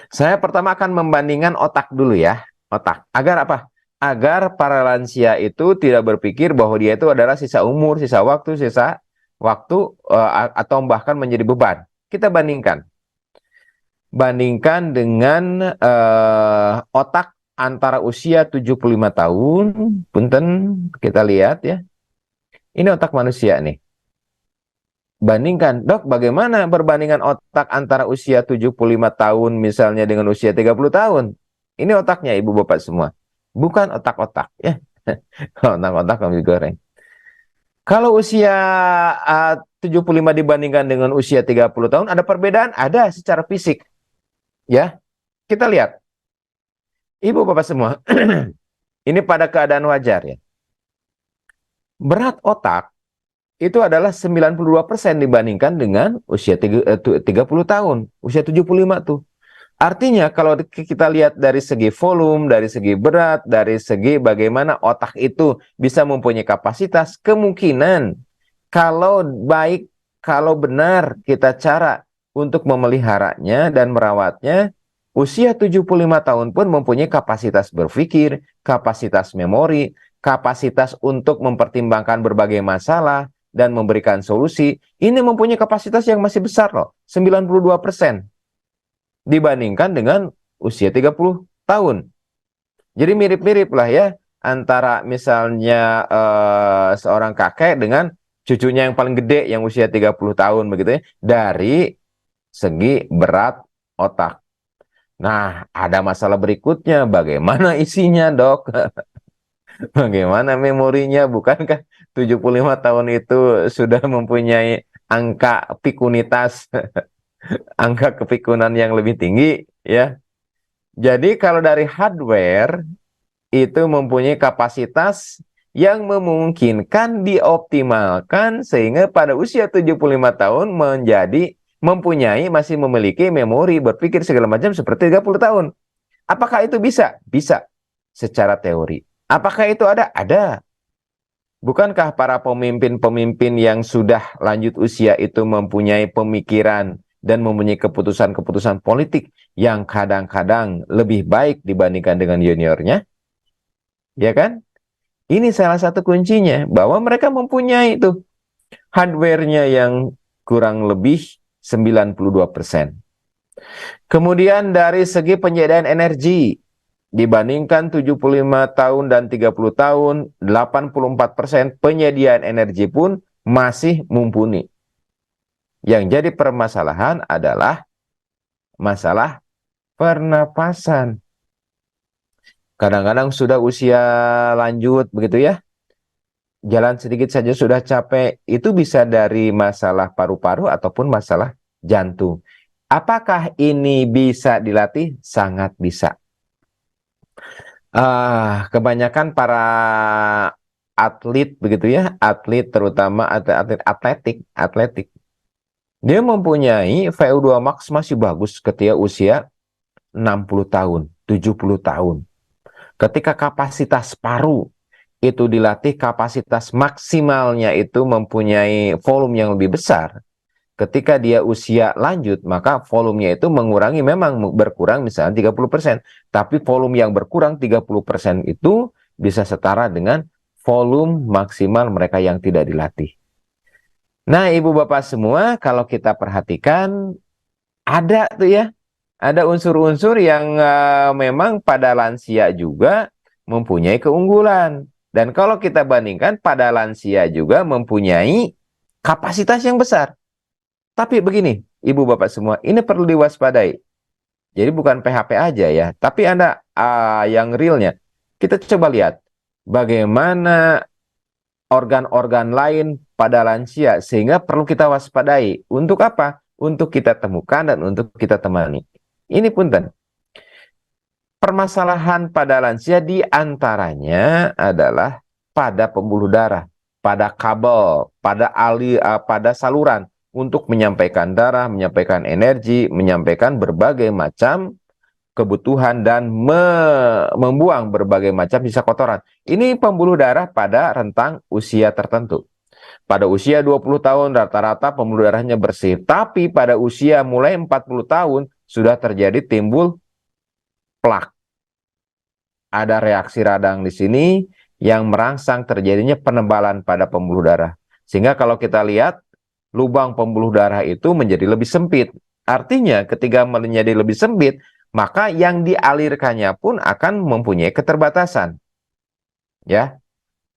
Saya pertama akan membandingkan otak dulu ya. Otak. Agar apa? Agar para lansia itu tidak berpikir bahwa dia itu adalah sisa umur, sisa waktu atau bahkan menjadi beban. Kita bandingkan. Bandingkan dengan otak antara usia 75 tahun. Punten, kita lihat ya. Ini otak manusia nih. Bandingkan, dok, bagaimana perbandingan otak antara usia 75 tahun misalnya dengan usia 30 tahun? Ini otaknya Ibu Bapak semua. Bukan otak-otak ya. Otak-otak kami goreng. Kalau usia 75 dibandingkan dengan usia 30 tahun, ada perbedaan? Ada secara fisik. Ya, kita lihat. Ibu Bapak semua, ini pada keadaan wajar ya. Berat otak itu adalah 92% dibandingkan dengan usia 30 tahun, usia 75 tuh. Artinya kalau kita lihat dari segi volume, dari segi berat, dari segi bagaimana otak itu bisa mempunyai kapasitas, kemungkinan kalau baik, kalau benar kita cara untuk memeliharanya dan merawatnya, usia 75 tahun pun mempunyai kapasitas berpikir, kapasitas memori, kapasitas untuk mempertimbangkan berbagai masalah, dan memberikan solusi, ini mempunyai kapasitas yang masih besar loh, 92% dibandingkan dengan usia 30 tahun. Jadi mirip-mirip lah ya, antara misalnya seorang kakek dengan cucunya yang paling gede yang usia 30 tahun begitu ya, dari segi berat otak. Nah, ada masalah berikutnya, bagaimana isinya dok? Bagaimana memorinya? Bukankah 75 tahun itu sudah mempunyai angka pikunitas, angka kepikunan yang lebih tinggi ya. Jadi kalau dari hardware itu mempunyai kapasitas yang memungkinkan dioptimalkan sehingga pada usia 75 tahun masih memiliki memori berpikir segala macam seperti 30 tahun. Apakah itu bisa? Bisa secara teori. Apakah itu ada? Ada. Bukankah para pemimpin-pemimpin yang sudah lanjut usia itu mempunyai pemikiran dan mempunyai keputusan-keputusan politik yang kadang-kadang lebih baik dibandingkan dengan juniornya? Ya kan? Ini salah satu kuncinya, bahwa mereka mempunyai itu hardware-nya yang kurang lebih 92%. Kemudian dari segi penyediaan energi, dibandingkan 75 tahun dan 30 tahun, 84% penyediaan energi pun masih mumpuni. Yang jadi permasalahan adalah masalah pernapasan. Kadang-kadang sudah usia lanjut begitu ya, jalan sedikit saja sudah capek, itu bisa dari masalah paru-paru ataupun masalah jantung. Apakah ini bisa dilatih? Sangat bisa. Kebanyakan para atlet begitu ya, atlet terutama atletik, dia mempunyai VO2 max masih bagus ketika usia 60 tahun, 70 tahun. Ketika kapasitas paru itu dilatih, kapasitas maksimalnya itu mempunyai volume yang lebih besar. Ketika dia usia lanjut, maka volumenya itu mengurangi, memang berkurang misalnya 30%. Tapi volume yang berkurang 30% itu bisa setara dengan volume maksimal mereka yang tidak dilatih. Nah, Ibu Bapak semua, kalau kita perhatikan, ada tuh ya, ada unsur-unsur yang memang pada lansia juga mempunyai keunggulan. Dan kalau kita bandingkan, pada lansia juga mempunyai kapasitas yang besar. Tapi begini, Ibu Bapak semua, ini perlu diwaspadai. Jadi bukan PHP aja ya, tapi ada yang realnya. Kita coba lihat bagaimana organ-organ lain pada lansia sehingga perlu kita waspadai. Untuk apa? Untuk kita temukan dan untuk kita temani. Ini punten. Permasalahan pada lansia diantaranya adalah pada pembuluh darah, pada kabel, pada saluran untuk menyampaikan darah, menyampaikan energi, menyampaikan berbagai macam kebutuhan dan membuang berbagai macam sisa kotoran. Ini pembuluh darah pada rentang usia tertentu. Pada usia 20 tahun rata-rata pembuluh darahnya bersih. Tapi pada usia mulai 40 tahun sudah terjadi timbul plak. Ada reaksi radang di sini yang merangsang terjadinya penebalan pada pembuluh darah. Sehingga kalau kita lihat, lubang pembuluh darah itu menjadi lebih sempit. Artinya ketika menjadi lebih sempit, maka yang dialirkannya pun akan mempunyai keterbatasan. Ya,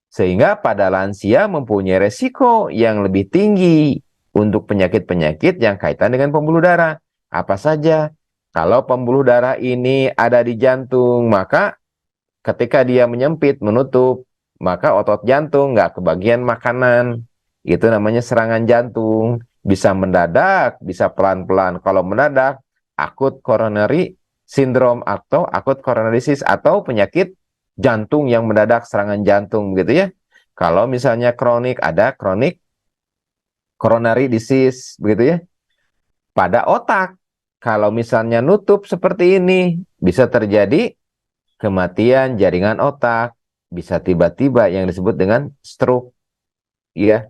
sehingga pada lansia mempunyai resiko yang lebih tinggi untuk penyakit-penyakit yang kaitan dengan pembuluh darah. Apa saja? Kalau pembuluh darah ini ada di jantung, maka ketika dia menyempit, menutup, maka otot jantung nggak kebagian makanan. Itu namanya serangan jantung. Bisa mendadak, bisa pelan-pelan. Kalau mendadak, akut coronary syndrome atau akut coronary disease atau penyakit jantung yang mendadak, serangan jantung gitu ya. Kalau misalnya kronik, ada kronik coronary disease begitu ya. Pada otak, kalau misalnya nutup seperti ini, bisa terjadi kematian jaringan otak, bisa tiba-tiba yang disebut dengan stroke. Ya,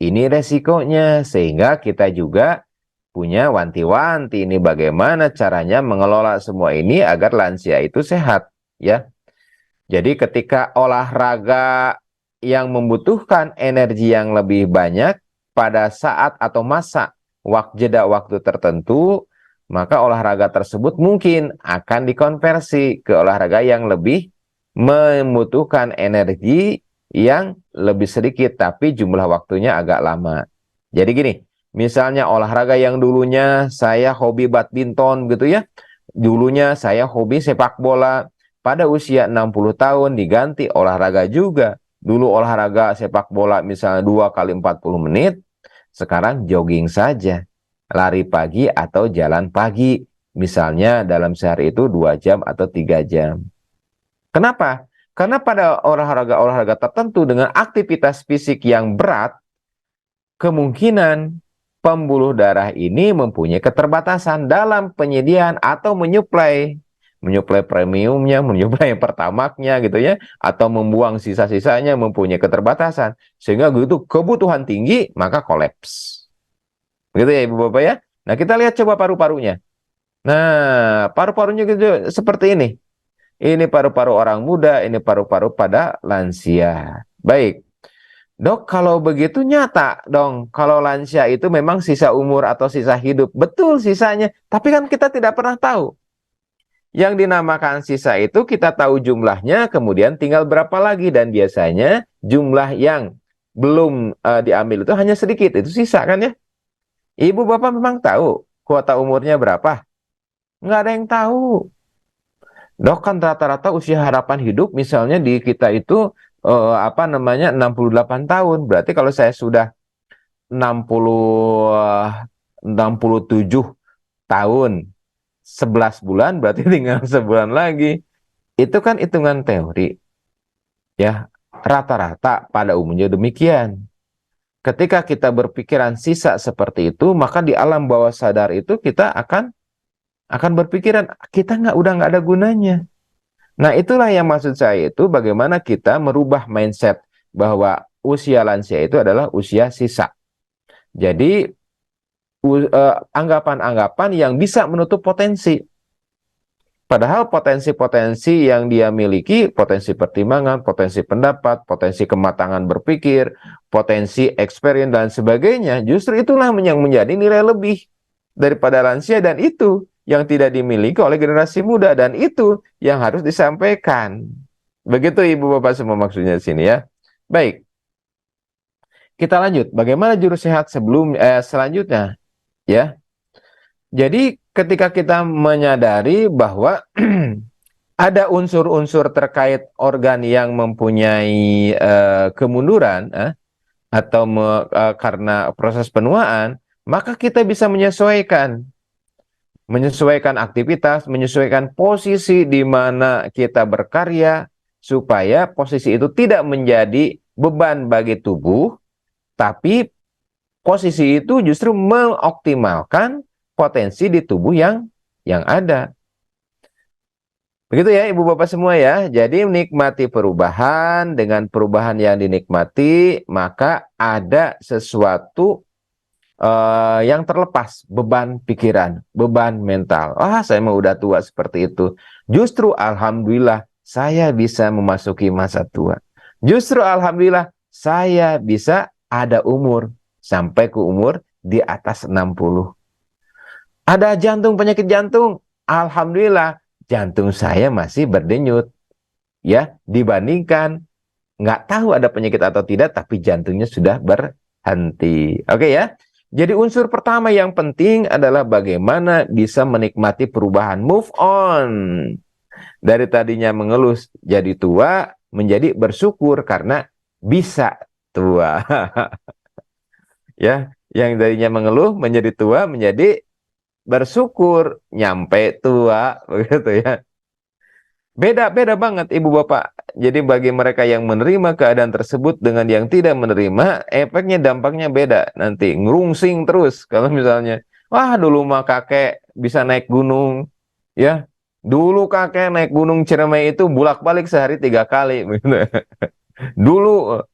ini resikonya, sehingga kita juga punya wanti-wanti ini bagaimana caranya mengelola semua ini agar lansia itu sehat. Ya, jadi ketika olahraga yang membutuhkan energi yang lebih banyak pada saat atau masa jeda waktu tertentu, maka olahraga tersebut mungkin akan dikonversi ke olahraga yang lebih membutuhkan energi yang lebih sedikit, tapi jumlah waktunya agak lama. Jadi gini, misalnya olahraga yang dulunya saya hobi badminton gitu ya, dulunya saya hobi sepak bola, pada usia 60 tahun diganti olahraga juga. Dulu olahraga sepak bola misalnya 2 kali 40 menit, sekarang jogging saja. Lari pagi atau jalan pagi. Misalnya dalam sehari itu 2 jam atau 3 jam. Kenapa? Karena pada olahraga-olahraga tertentu dengan aktivitas fisik yang berat, kemungkinan pembuluh darah ini mempunyai keterbatasan dalam penyediaan atau menyuplai premiumnya, menyuplai pertamaknya gitu ya, atau membuang sisa-sisanya mempunyai keterbatasan. Sehingga begitu kebutuhan tinggi, maka kolaps. Begitu ya Ibu Bapak ya. Nah, kita lihat coba paru-parunya. Nah, paru-parunya gitu seperti ini. Ini paru-paru orang muda, ini paru-paru pada lansia. Baik. Dok, kalau begitu nyata dong, kalau lansia itu memang sisa umur atau sisa hidup. Betul sisanya, tapi kan kita tidak pernah tahu. Yang dinamakan sisa itu kita tahu jumlahnya, kemudian tinggal berapa lagi. Dan biasanya jumlah yang belum diambil itu hanya sedikit, itu sisa kan ya. Ibu bapak memang tahu kuota umurnya berapa? Nggak ada yang tahu. Dok, kan rata-rata usia harapan hidup misalnya di kita itu 68 tahun. Berarti kalau saya sudah 60 67 tahun 11 bulan, berarti tinggal sebulan lagi. Itu kan hitungan teori. Ya, rata-rata pada umumnya demikian. Ketika kita berpikiran sisa seperti itu, maka di alam bawah sadar itu kita akan berpikiran kita udah nggak ada gunanya. Nah, itulah yang maksud saya itu bagaimana kita merubah mindset bahwa usia lansia itu adalah usia sisa. Jadi anggapan-anggapan yang bisa menutup potensi. Padahal potensi-potensi yang dia miliki, potensi pertimbangan, potensi pendapat, potensi kematangan berpikir, potensi experience dan sebagainya, justru itulah yang menjadi nilai lebih daripada lansia, dan itu yang tidak dimiliki oleh generasi muda, dan itu yang harus disampaikan. Begitu Ibu Bapak semua maksudnya di sini ya. Baik. Kita lanjut. Bagaimana juru sehat selanjutnya ya? Jadi ketika kita menyadari bahwa ada unsur-unsur terkait organ yang mempunyai kemunduran atau karena proses penuaan, maka kita bisa menyesuaikan aktivitas, menyesuaikan posisi di mana kita berkarya, supaya posisi itu tidak menjadi beban bagi tubuh, tapi posisi itu justru mengoptimalkan potensi di tubuh yang ada. Begitu ya Ibu Bapak semua ya. Jadi menikmati perubahan, dengan perubahan yang dinikmati, maka ada sesuatu yang terlepas, beban pikiran, beban mental. Ah, saya mau udah tua seperti itu. Justru alhamdulillah saya bisa memasuki masa tua. Justru alhamdulillah saya bisa ada umur sampai ke umur di atas 60. Ada jantung, penyakit jantung. Alhamdulillah jantung saya masih berdenyut ya, dibandingkan nggak tahu ada penyakit atau tidak, tapi jantungnya sudah berhenti. Oke ya. Jadi unsur pertama yang penting adalah bagaimana bisa menikmati perubahan, move on. Dari tadinya mengeluh jadi tua, menjadi bersyukur karena bisa tua. Ya, yang tadinya mengeluh menjadi tua, menjadi bersyukur nyampe tua, begitu ya. Beda-beda banget Ibu Bapak. Jadi bagi mereka yang menerima keadaan tersebut dengan yang tidak menerima, efeknya dampaknya beda. Nanti ngerungsing terus. Kalau misalnya, wah dulu mah kakek bisa naik gunung, ya. Dulu kakek naik gunung Ciremai itu bolak-balik sehari 3 kali. Dulu,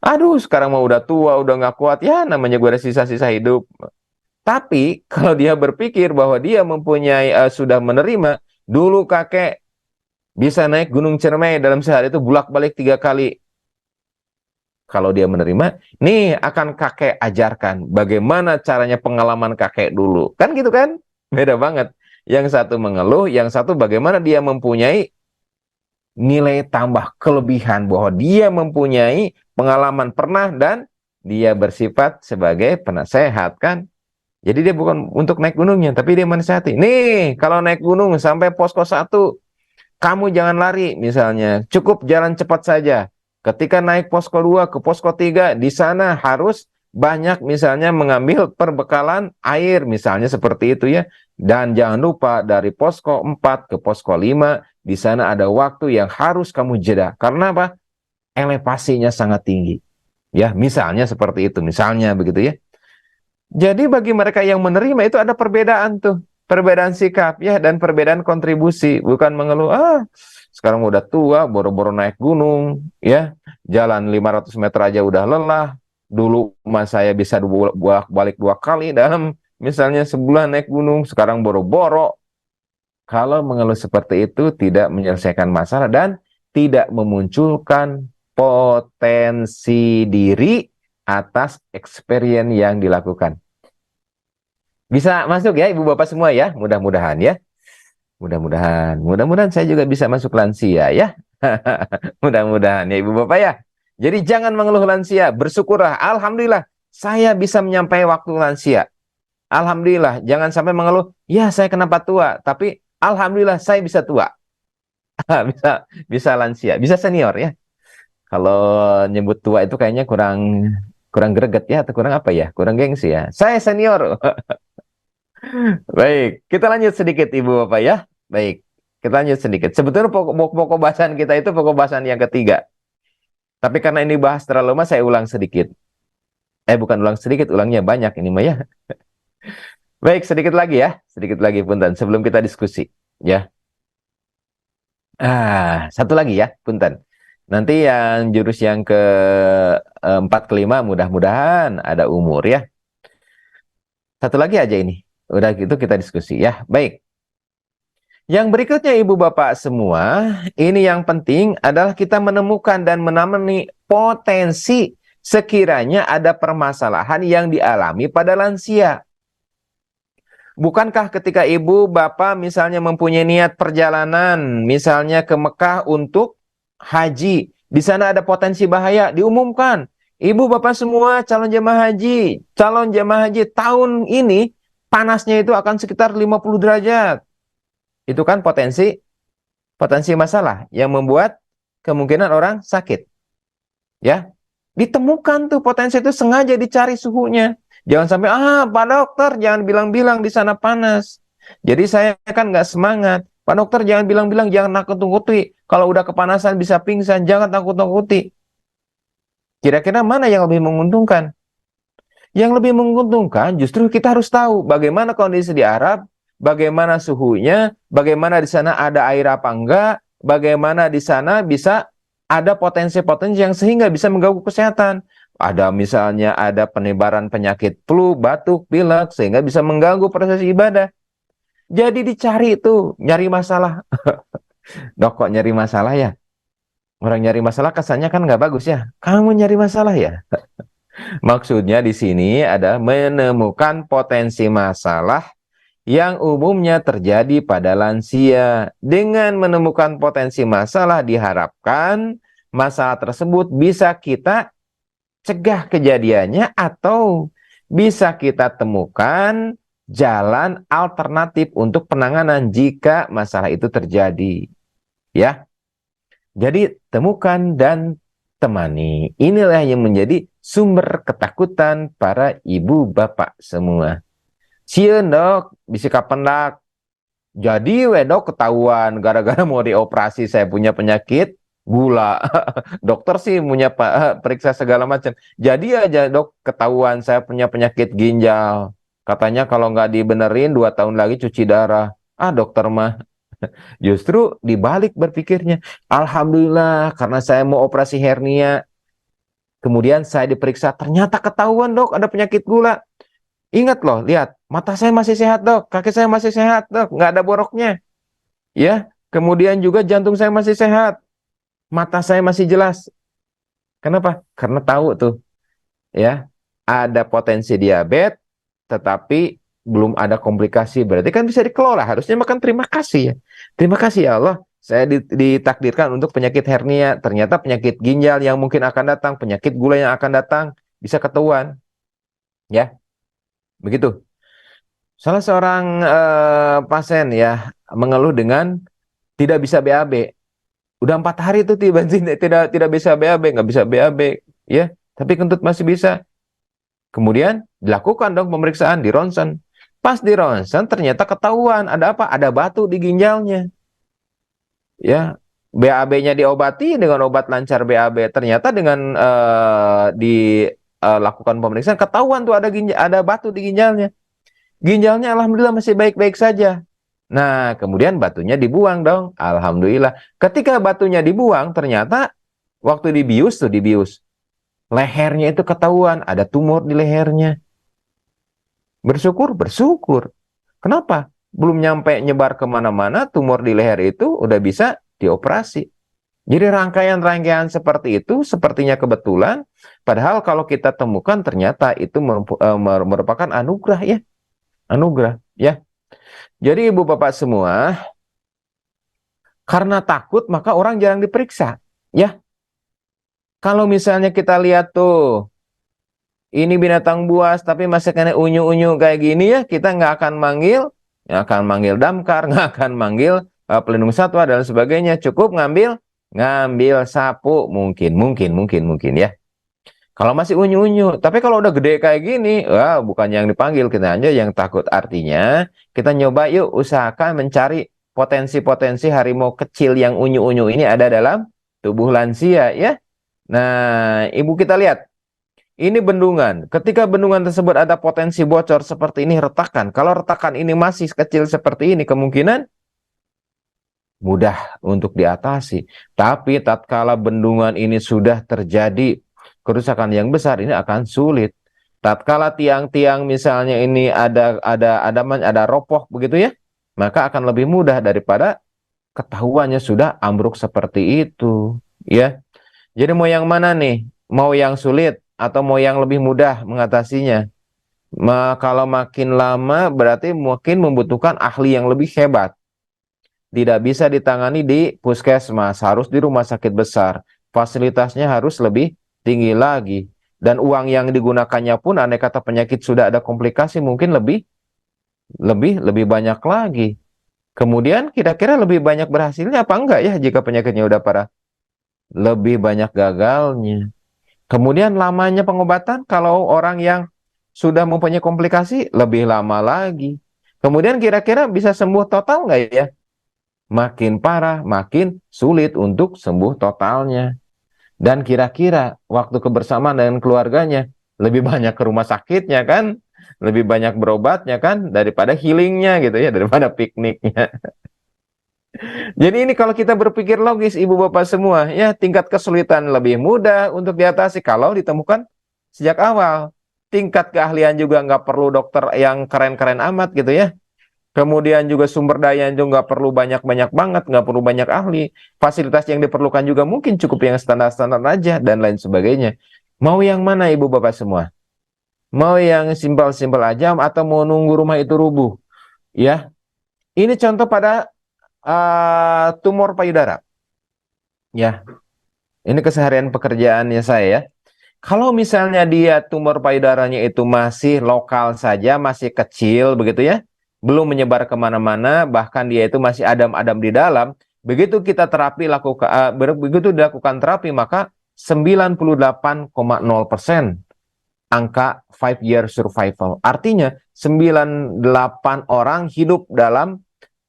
aduh sekarang mah udah tua, udah nggak kuat. Ya namanya gue ada sisa-sisa hidup. Tapi kalau dia berpikir bahwa dia mempunyai, sudah menerima, dulu kakek bisa naik Gunung Ciremai dalam sehari itu bolak-balik 3 kali. Kalau dia menerima, nih akan kakek ajarkan bagaimana caranya pengalaman kakek dulu. Kan gitu kan? Beda banget. Yang satu mengeluh, yang satu bagaimana dia mempunyai nilai tambah kelebihan bahwa dia mempunyai pengalaman pernah dan dia bersifat sebagai penasehat kan. Jadi dia bukan untuk naik gunungnya, tapi dia menasehati. Nih, kalau naik gunung sampai pos 1, kamu jangan lari misalnya, cukup jalan cepat saja. Ketika naik posko 2 ke posko 3, di sana harus banyak misalnya mengambil perbekalan air, misalnya seperti itu ya. Dan jangan lupa dari posko 4 ke posko 5, di sana ada waktu yang harus kamu jeda. Karena apa? Elevasinya sangat tinggi. Ya, misalnya seperti itu, misalnya begitu ya. Jadi bagi mereka yang menerima itu ada perbedaan tuh. Perbedaan sikap ya dan perbedaan kontribusi. Bukan mengeluh, sekarang udah tua, boro-boro naik gunung, ya. Jalan 500 meter aja udah lelah. Dulu mas saya bisa balik 2 kali dalam misalnya sebulan naik gunung, sekarang boro-boro. Kalau mengeluh seperti itu tidak menyelesaikan masalah dan tidak memunculkan potensi diri atas experience yang dilakukan. Bisa masuk ya Ibu Bapak semua ya, mudah-mudahan ya. Mudah-mudahan saya juga bisa masuk lansia ya. Mudah-mudahan ya Ibu Bapak ya. Jadi jangan mengeluh lansia, bersyukurlah. Alhamdulillah, saya bisa menyampai waktu lansia. Alhamdulillah, jangan sampai mengeluh, ya saya kenapa tua, tapi alhamdulillah saya bisa tua. bisa bisa lansia, bisa senior ya. Kalau nyebut tua itu kayaknya kurang kurang greget ya atau kurang apa ya? Kurang gengsi ya. Saya senior. Baik, kita lanjut sedikit Ibu Bapak ya. Baik, kita lanjut sedikit. Sebetulnya pokok bahasan kita itu pokok bahasan yang ketiga. Tapi karena ini bahas terlalu lama, saya ulang sedikit. Bukan ulang sedikit, ulangnya banyak ini mah ya. Baik, sedikit lagi ya. Sedikit lagi punten sebelum kita diskusi. Ya. Satu lagi ya, punten. Nanti yang jurus yang ke-4 ke-5 mudah-mudahan ada umur ya. Satu lagi aja ini. Udah gitu kita diskusi ya. Baik. Yang berikutnya Ibu Bapak semua, ini yang penting adalah kita menemukan dan menamani potensi sekiranya ada permasalahan yang dialami pada lansia. Bukankah ketika Ibu Bapak misalnya mempunyai niat perjalanan, misalnya ke Mekah untuk haji, di sana ada potensi bahaya, diumumkan. Ibu Bapak semua calon jemaah haji tahun ini panasnya itu akan sekitar 50 derajat. Itu kan potensi masalah yang membuat kemungkinan orang sakit. Ya. Ditemukan tuh potensi itu, sengaja dicari suhunya. Jangan sampai, Pak dokter jangan bilang-bilang di sana panas. Jadi saya kan nggak semangat. Pak dokter jangan bilang-bilang, jangan nakut-nakuti. Kalau udah kepanasan bisa pingsan, jangan takut-takuti. Kira-kira mana yang lebih menguntungkan? Yang lebih menguntungkan justru kita harus tahu bagaimana kondisi di Arab, bagaimana suhunya, bagaimana di sana ada air apa enggak, bagaimana di sana bisa ada potensi-potensi yang sehingga bisa mengganggu kesehatan. Ada misalnya ada penyebaran penyakit flu, batuk, pilek, sehingga bisa mengganggu proses ibadah. Jadi dicari itu, nyari masalah. Dok, kok nyari masalah ya? Orang nyari masalah kesannya kan nggak bagus ya. Kamu nyari masalah ya? Maksudnya di sini ada menemukan potensi masalah yang umumnya terjadi pada lansia. Dengan menemukan potensi masalah diharapkan masalah tersebut bisa kita cegah kejadiannya atau bisa kita temukan jalan alternatif untuk penanganan jika masalah itu terjadi. Ya. Jadi temukan dan temani. Inilah yang menjadi sumber ketakutan para ibu bapak semua. Sieun dok, bisa kapan dak? Jadi wedok ketahuan gara-gara mau dioperasi saya punya penyakit gula. Dokter sih punya periksa segala macam. Jadi aja dok ketahuan saya punya penyakit ginjal. Katanya kalau nggak dibenerin 2 tahun lagi cuci darah. Ah dokter mah justru dibalik berpikirnya. Alhamdulillah karena saya mau operasi hernia. Kemudian saya diperiksa ternyata ketahuan dok ada penyakit gula. Ingat loh, lihat, mata saya masih sehat dok, kaki saya masih sehat dok, nggak ada boroknya. Ya, kemudian juga jantung saya masih sehat, mata saya masih jelas. Kenapa? Karena tahu tuh, ya, ada potensi diabetes, tetapi belum ada komplikasi. Berarti kan bisa dikelola. Harusnya makan terima kasih ya. Terima kasih ya Allah, saya ditakdirkan untuk penyakit hernia. Ternyata penyakit ginjal yang mungkin akan datang, penyakit gula yang akan datang, bisa ketahuan. Ya, begitu. Salah seorang pasien ya mengeluh dengan tidak bisa BAB. Udah 4 hari itu tidak bisa BAB, nggak bisa BAB, ya. Tapi kentut masih bisa. Kemudian dilakukan dong pemeriksaan di ronsen. Pas di ronsen ternyata ketahuan ada apa? Ada batu di ginjalnya. Ya, BAB-nya diobati dengan obat lancar BAB. Ternyata dengan dilakukan pemeriksaan ketahuan tuh ada batu di ginjalnya. Ginjalnya alhamdulillah masih baik-baik saja. Nah, kemudian batunya dibuang dong. Alhamdulillah. Ketika batunya dibuang, ternyata waktu dibius, lehernya itu ketahuan, ada tumor di lehernya. Bersyukur. Kenapa? Belum nyampe nyebar kemana-mana, tumor di leher itu udah bisa dioperasi. Jadi rangkaian-rangkaian seperti itu sepertinya kebetulan, padahal kalau kita temukan ternyata itu merupakan anugerah ya. Anugerah ya. Jadi ibu bapak semua, karena takut maka orang jarang diperiksa. Ya, kalau misalnya kita lihat tuh, ini binatang buas tapi masih kena unyu-unyu kayak gini ya, kita nggak akan manggil damkar, nggak akan manggil pelindung satwa dan sebagainya. Cukup ngambil sapu mungkin ya. Kalau masih unyu-unyu, tapi kalau udah gede kayak gini, wah bukan yang dipanggil, kita aja yang takut. Artinya, kita nyoba yuk usahakan mencari potensi-potensi harimau kecil yang unyu-unyu ini ada dalam tubuh lansia ya. Nah, ibu kita lihat, ini bendungan. Ketika bendungan tersebut ada potensi bocor seperti ini retakan. Kalau retakan ini masih kecil seperti ini, kemungkinan mudah untuk diatasi. Tapi tatkala bendungan ini sudah terjadi kerusakan yang besar, ini akan sulit. Tatkala tiang-tiang misalnya ini ada roboh begitu ya, maka akan lebih mudah daripada ketahuannya sudah ambruk seperti itu, ya. Jadi mau yang mana nih? Mau yang sulit atau mau yang lebih mudah mengatasinya? Kalau makin lama berarti mungkin membutuhkan ahli yang lebih hebat. Tidak bisa ditangani di puskesmas, harus di rumah sakit besar. Fasilitasnya harus lebih tinggi lagi. Dan uang yang digunakannya pun andai kata penyakit sudah ada komplikasi mungkin lebih banyak lagi. Kemudian kira-kira lebih banyak berhasilnya apa enggak ya jika penyakitnya udah parah? Lebih banyak gagalnya. Kemudian lamanya pengobatan kalau orang yang sudah mempunyai komplikasi lebih lama lagi. Kemudian kira-kira bisa sembuh total nggak ya? Makin parah, makin sulit untuk sembuh totalnya. Dan kira-kira waktu kebersamaan dengan keluarganya lebih banyak ke rumah sakitnya kan? Lebih banyak berobatnya kan daripada healingnya gitu ya, daripada pikniknya. Jadi ini kalau kita berpikir logis, ibu bapak semua, ya tingkat kesulitan lebih mudah untuk diatasi kalau ditemukan sejak awal. Tingkat keahlian juga nggak perlu dokter yang keren-keren amat gitu ya. Kemudian juga sumber daya juga nggak perlu banyak-banyak banget, nggak perlu banyak ahli. Fasilitas yang diperlukan juga mungkin cukup yang standar-standar aja dan lain sebagainya. Mau yang mana ibu bapak semua? Mau yang simpel-simpel aja atau mau nunggu rumah itu rubuh? Ya, ini contoh pada tumor payudara. Ya, ini keseharian pekerjaannya saya ya. Kalau misalnya dia tumor payudaranya itu masih lokal saja, masih kecil begitu ya, belum menyebar kemana-mana, bahkan dia itu masih adam-adam di dalam, begitu kita terapi begitu dilakukan terapi, maka 98,0% angka 5 year survival. Artinya 98 orang hidup dalam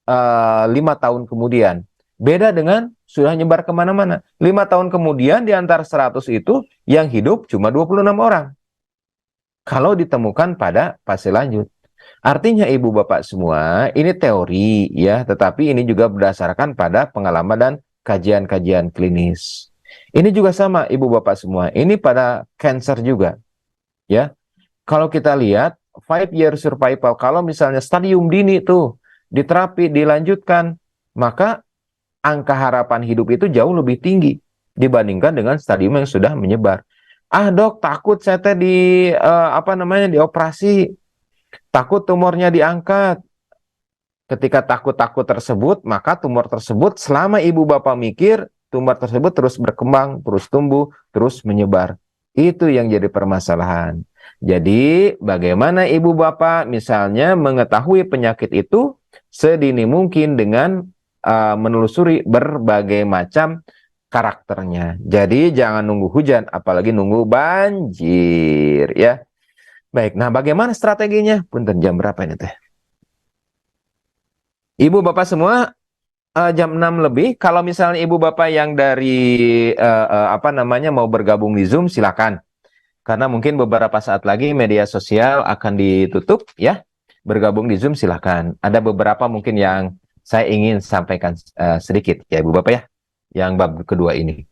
5 tahun kemudian. Beda dengan sudah nyebar kemana-mana. 5 tahun kemudian di antara 100 itu yang hidup cuma 26 orang. Kalau ditemukan pada fase lanjut. Artinya ibu bapak semua, ini teori ya, tetapi ini juga berdasarkan pada pengalaman dan kajian-kajian klinis. Ini juga sama ibu bapak semua, ini pada cancer juga ya. Kalau kita lihat 5 year survival, kalau misalnya stadium dini tuh diterapi, dilanjutkan, maka angka harapan hidup itu jauh lebih tinggi dibandingkan dengan stadium yang sudah menyebar. Ah dok, takut saya teh dioperasi, takut tumornya diangkat. Ketika takut-takut tersebut, maka tumor tersebut selama ibu bapak mikir, tumor tersebut terus berkembang, terus tumbuh, terus menyebar. Itu yang jadi permasalahan. Jadi, bagaimana ibu bapak misalnya mengetahui penyakit itu sedini mungkin dengan menelusuri berbagai macam karakternya. Jadi, jangan nunggu hujan, apalagi nunggu banjir, ya. Baik, nah bagaimana strateginya? Punten, jam berapa ini teh? Ibu bapak semua, jam 6 lebih. Kalau misalnya ibu bapak yang dari mau bergabung di Zoom, silakan. Karena mungkin beberapa saat lagi media sosial akan ditutup ya. Bergabung di Zoom silakan. Ada beberapa mungkin yang saya ingin sampaikan sedikit ya ibu bapak ya, yang bab kedua ini.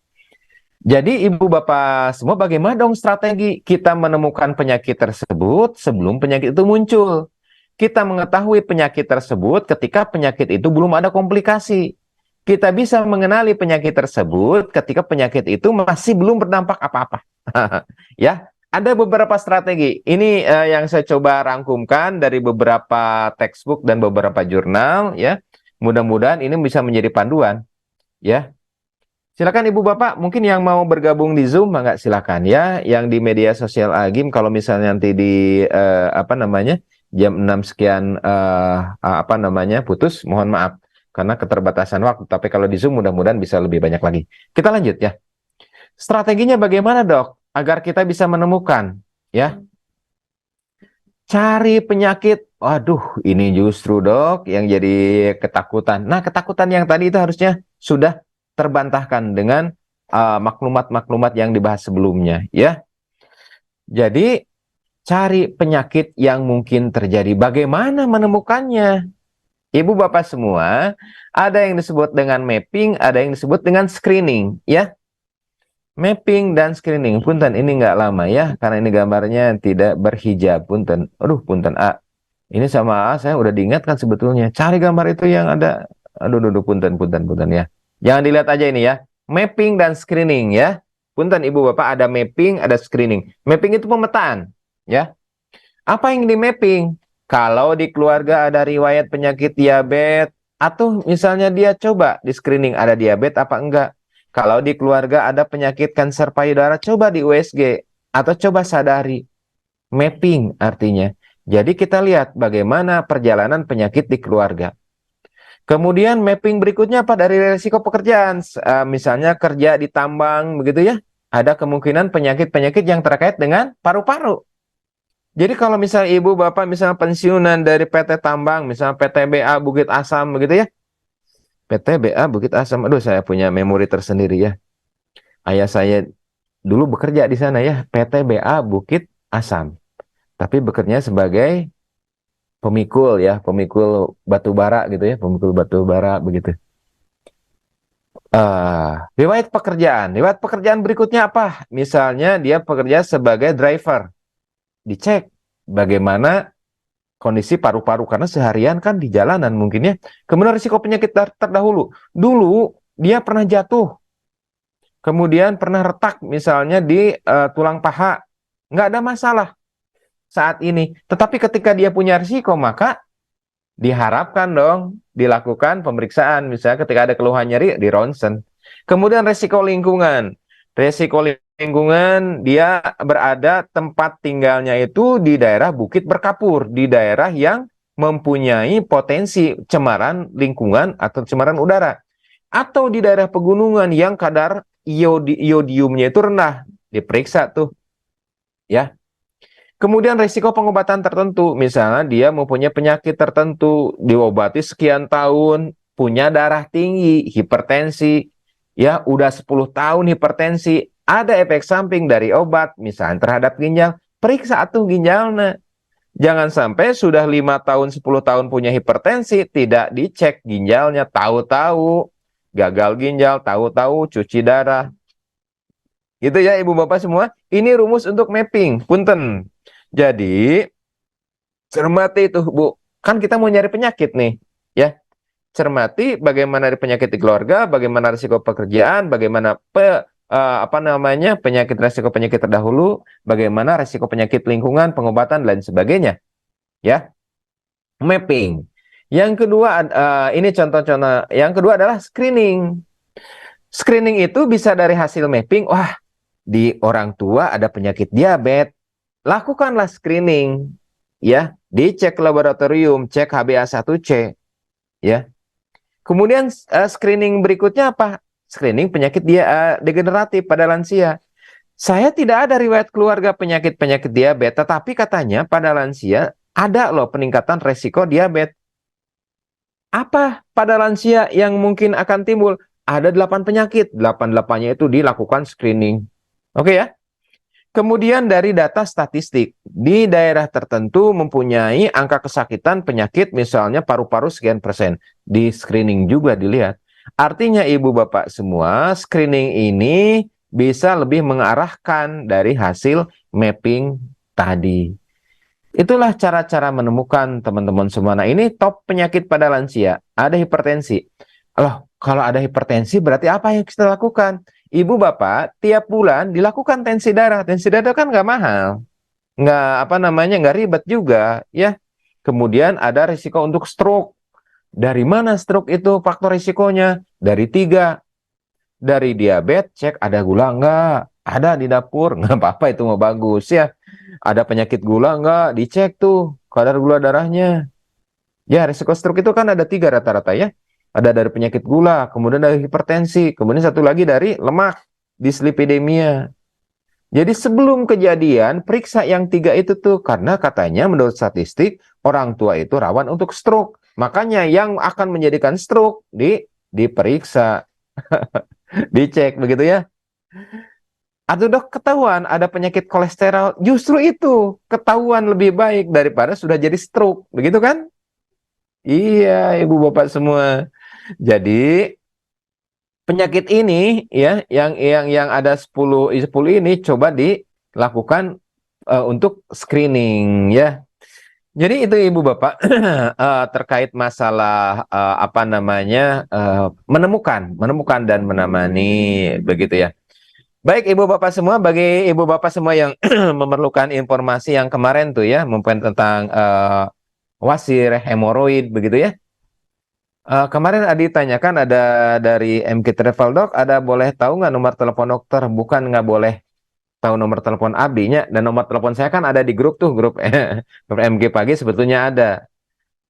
Jadi ibu bapak semua, bagaimana dong strategi kita menemukan penyakit tersebut sebelum penyakit itu muncul? Kita mengetahui penyakit tersebut ketika penyakit itu belum ada komplikasi. Kita bisa mengenali penyakit tersebut ketika penyakit itu masih belum berdampak apa-apa. Ya, ada beberapa strategi. Ini yang saya coba rangkumkan dari beberapa textbook dan beberapa jurnal ya. Mudah-mudahan ini bisa menjadi panduan ya. Silakan Ibu Bapak, mungkin yang mau bergabung di Zoom, nggak silakan ya. Yang di media sosial Agim, kalau misalnya nanti di jam 6 sekian putus, mohon maaf karena keterbatasan waktu. Tapi kalau di Zoom mudah-mudahan bisa lebih banyak lagi. Kita lanjut ya. Strateginya bagaimana dok? Agar kita bisa menemukan ya. Cari penyakit. Waduh, ini justru dok yang jadi ketakutan. Nah, ketakutan yang tadi itu harusnya sudah terbantahkan dengan maklumat-maklumat yang dibahas sebelumnya ya. Jadi cari penyakit yang mungkin terjadi. Bagaimana menemukannya? Ibu bapak semua, ada yang disebut dengan mapping, ada yang disebut dengan screening ya. Mapping dan screening, punten ini nggak lama ya, karena ini gambarnya tidak berhijab, punten. Aduh, punten A. Ini sama A, saya udah diingatkan sebetulnya. Cari gambar itu yang ada, aduh, punten ya. Jangan dilihat aja ini ya. Mapping dan screening ya. Punten ibu bapak, ada mapping, ada screening. Mapping itu pemetaan ya. Apa yang di mapping? Kalau di keluarga ada riwayat penyakit diabetes, atau misalnya dia coba di screening ada diabetes apa enggak. Kalau di keluarga ada penyakit kanker payudara, coba di USG atau coba sadari. Mapping artinya. Jadi kita lihat bagaimana perjalanan penyakit di keluarga. Kemudian mapping berikutnya apa dari risiko pekerjaan. Misalnya kerja di tambang begitu ya. Ada kemungkinan penyakit-penyakit yang terkait dengan paru-paru. Jadi kalau misalnya ibu bapak misalnya pensiunan dari PT Tambang, misalnya PTBA Bukit Asam begitu ya. PTBA Bukit Asam, aduh saya punya memori tersendiri ya. Ayah saya dulu bekerja di sana ya, PTBA Bukit Asam. tapi bekerja sebagai pemikul ya, pemikul batu bara gitu ya, pemikul batu bara begitu. Riwayat pekerjaan berikutnya apa? Misalnya dia bekerja sebagai driver, dicek bagaimana kondisi paru-paru karena seharian kan di jalanan mungkin ya. Kemudian risiko penyakit terdahulu. Dulu dia pernah jatuh, kemudian pernah retak misalnya di tulang paha, nggak ada masalah saat ini. Tetapi ketika dia punya risiko, maka diharapkan dong dilakukan pemeriksaan. Misalnya ketika ada keluhan nyeri, di ronsen. Kemudian resiko lingkungan. Resiko lingkungan, dia berada tempat tinggalnya itu di daerah Bukit Berkapur, di daerah yang mempunyai potensi cemaran lingkungan atau cemaran udara. Atau di daerah pegunungan yang kadar iodiumnya itu rendah, diperiksa tuh ya. Kemudian risiko pengobatan tertentu, misalnya dia mempunyai penyakit tertentu, diobati sekian tahun, punya darah tinggi, hipertensi, ya udah 10 tahun hipertensi, ada efek samping dari obat, misalnya terhadap ginjal, periksa atuh ginjalnya. Jangan sampai sudah 5 tahun, 10 tahun punya hipertensi, tidak dicek ginjalnya, tahu-tahu gagal ginjal, tahu-tahu cuci darah. Gitu ya Ibu Bapak semua, ini rumus untuk mapping, punten. Jadi, cermati itu Bu, kan kita mau nyari penyakit nih, ya. Cermati bagaimana dari penyakit di keluarga, bagaimana risiko pekerjaan, bagaimana penyakit risiko penyakit terdahulu, bagaimana risiko penyakit lingkungan, pengobatan dan sebagainya, ya. Mapping. Yang kedua, ini contoh-contoh. Yang kedua adalah screening. Screening itu bisa dari hasil mapping. Wah, di orang tua ada penyakit diabetes. Lakukanlah screening, ya, dicek laboratorium, cek HbA1c, ya. Kemudian screening berikutnya apa? Screening penyakit degeneratif pada lansia. Saya tidak ada riwayat keluarga penyakit-penyakit diabetes, tetapi katanya pada lansia ada loh peningkatan resiko diabetes. Apa pada lansia yang mungkin akan timbul? Ada 8 penyakit, 8-8-nya itu dilakukan screening. Oke ya? Kemudian dari data statistik, di daerah tertentu mempunyai angka kesakitan penyakit misalnya paru-paru sekian persen. Di screening juga dilihat. Artinya Ibu Bapak semua, screening ini bisa lebih mengarahkan dari hasil mapping tadi. Itulah cara-cara menemukan teman-teman semua. Nah ini top penyakit pada lansia. Ada hipertensi. Loh, kalau ada hipertensi berarti apa yang kita lakukan? Ibu bapak tiap bulan dilakukan tensi darah. Tensi darah kan nggak mahal, nggak ribet juga, ya. Kemudian ada risiko untuk stroke. Dari mana stroke itu faktor risikonya? Dari 3. Dari diabetes, cek ada gula nggak? Ada di dapur, nggak apa-apa itu mau bagus ya. Ada penyakit gula nggak? Dicek tuh kadar gula darahnya. Ya, risiko stroke itu kan ada 3 rata-rata ya. Ada dari penyakit gula, kemudian dari hipertensi, kemudian satu lagi dari lemak, dislipidemia. Jadi sebelum kejadian, periksa yang 3 itu tuh. Karena katanya menurut statistik, orang tua itu rawan untuk stroke. Makanya yang akan menjadikan stroke, diperiksa, dicek begitu ya. Atau dok ketahuan ada penyakit kolesterol, justru itu ketahuan lebih baik daripada sudah jadi stroke, begitu kan? Iya, ibu bapak semua. Jadi penyakit ini ya yang ada 10 ini coba dilakukan untuk screening ya. Jadi itu ibu bapak terkait masalah menemukan dan menamani begitu ya. Baik ibu bapak semua, bagi ibu bapak semua yang memerlukan informasi yang kemarin tuh ya, tentang wasir, hemoroid begitu ya. Kemarin Adi tanyakan ada dari MK Travel Doc, ada boleh tahu nggak nomor telepon dokter? Bukan nggak boleh tahu nomor telepon abdinya, dan nomor telepon saya kan ada di grup tuh, grup grup MG Pagi sebetulnya ada.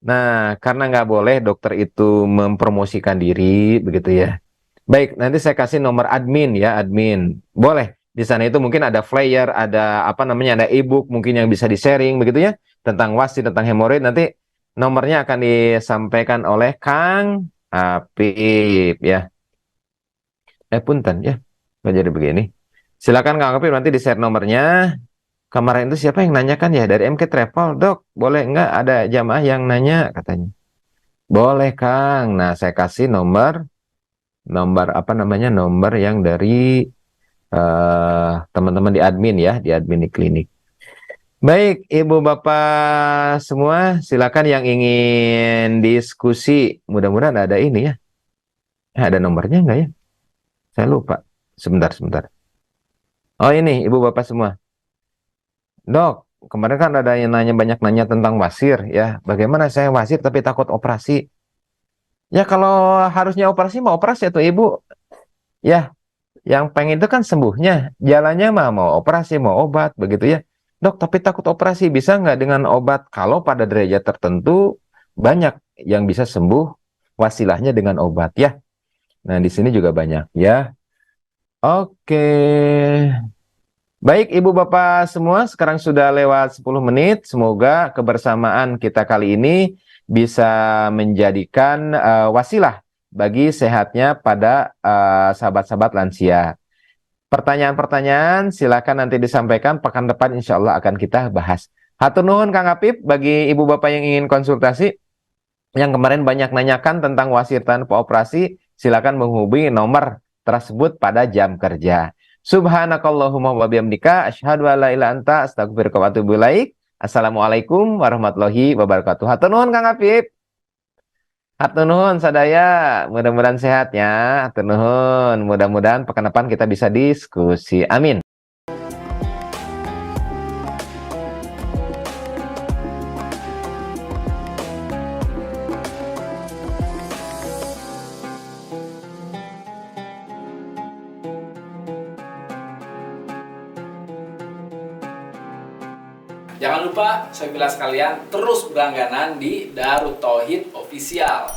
Nah, karena nggak boleh dokter itu mempromosikan diri, begitu ya. Baik, nanti saya kasih nomor admin ya, admin. Boleh. Di sana itu mungkin ada flyer, ada ada e-book mungkin yang bisa di-sharing begitu ya, tentang wasi, tentang hemoroid. Nanti nomornya akan disampaikan oleh Kang Apip ya. Punten ya. Nggak jadi begini. Silakan Kang Apip nanti di-share nomornya. Kemarin itu siapa yang nanyakan ya dari MK Travel, Dok, boleh nggak ada jamaah yang nanya katanya. Boleh Kang. Nah saya kasih nomor nomor apa namanya nomor yang dari teman-teman di admin ya di admin di klinik. Baik, Ibu Bapak semua, silakan yang ingin diskusi. Mudah-mudahan ada ini ya. Ada nomornya nggak ya? Saya lupa. Sebentar, sebentar. Oh ini, Ibu Bapak semua. Dok, kemarin kan ada yang nanya banyak nanya tentang wasir ya. Bagaimana saya wasir tapi takut operasi? Ya kalau harusnya operasi mau operasi atau Ibu. Ya, yang pengen itu kan sembuhnya. Jalannya mah mau operasi, mau obat begitu ya. Dok, tapi takut operasi bisa nggak dengan obat? Kalau pada derajat tertentu banyak yang bisa sembuh wasilahnya dengan obat ya. Nah, di sini juga banyak ya. Oke. Baik, Ibu Bapak semua, sekarang sudah lewat 10 menit. Semoga kebersamaan kita kali ini bisa menjadikan wasilah bagi sehatnya pada sahabat-sahabat lansia. Pertanyaan-pertanyaan silakan nanti disampaikan, pekan depan insya Allah akan kita bahas. Hatur nuhun Kang Apip, bagi Ibu Bapak yang ingin konsultasi, yang kemarin banyak nanyakan tentang wasir tanpa operasi, silakan menghubungi nomor tersebut pada jam kerja. Subhanakallahumma wa bihamdika asyhadu an la ilaha anta astaghfiruka wa atubu ilaik. Assalamualaikum warahmatullahi wabarakatuh. Hatur nuhun Kang Apip. Hatur nuhun sadaya. Mudah-mudahan sehat ya. Hatur nuhun. Mudah-mudahan pekan depan kita bisa diskusi. Amin. Jangan lupa, saya bilang sekalian, terus berlangganan di Darut Tauhid Official.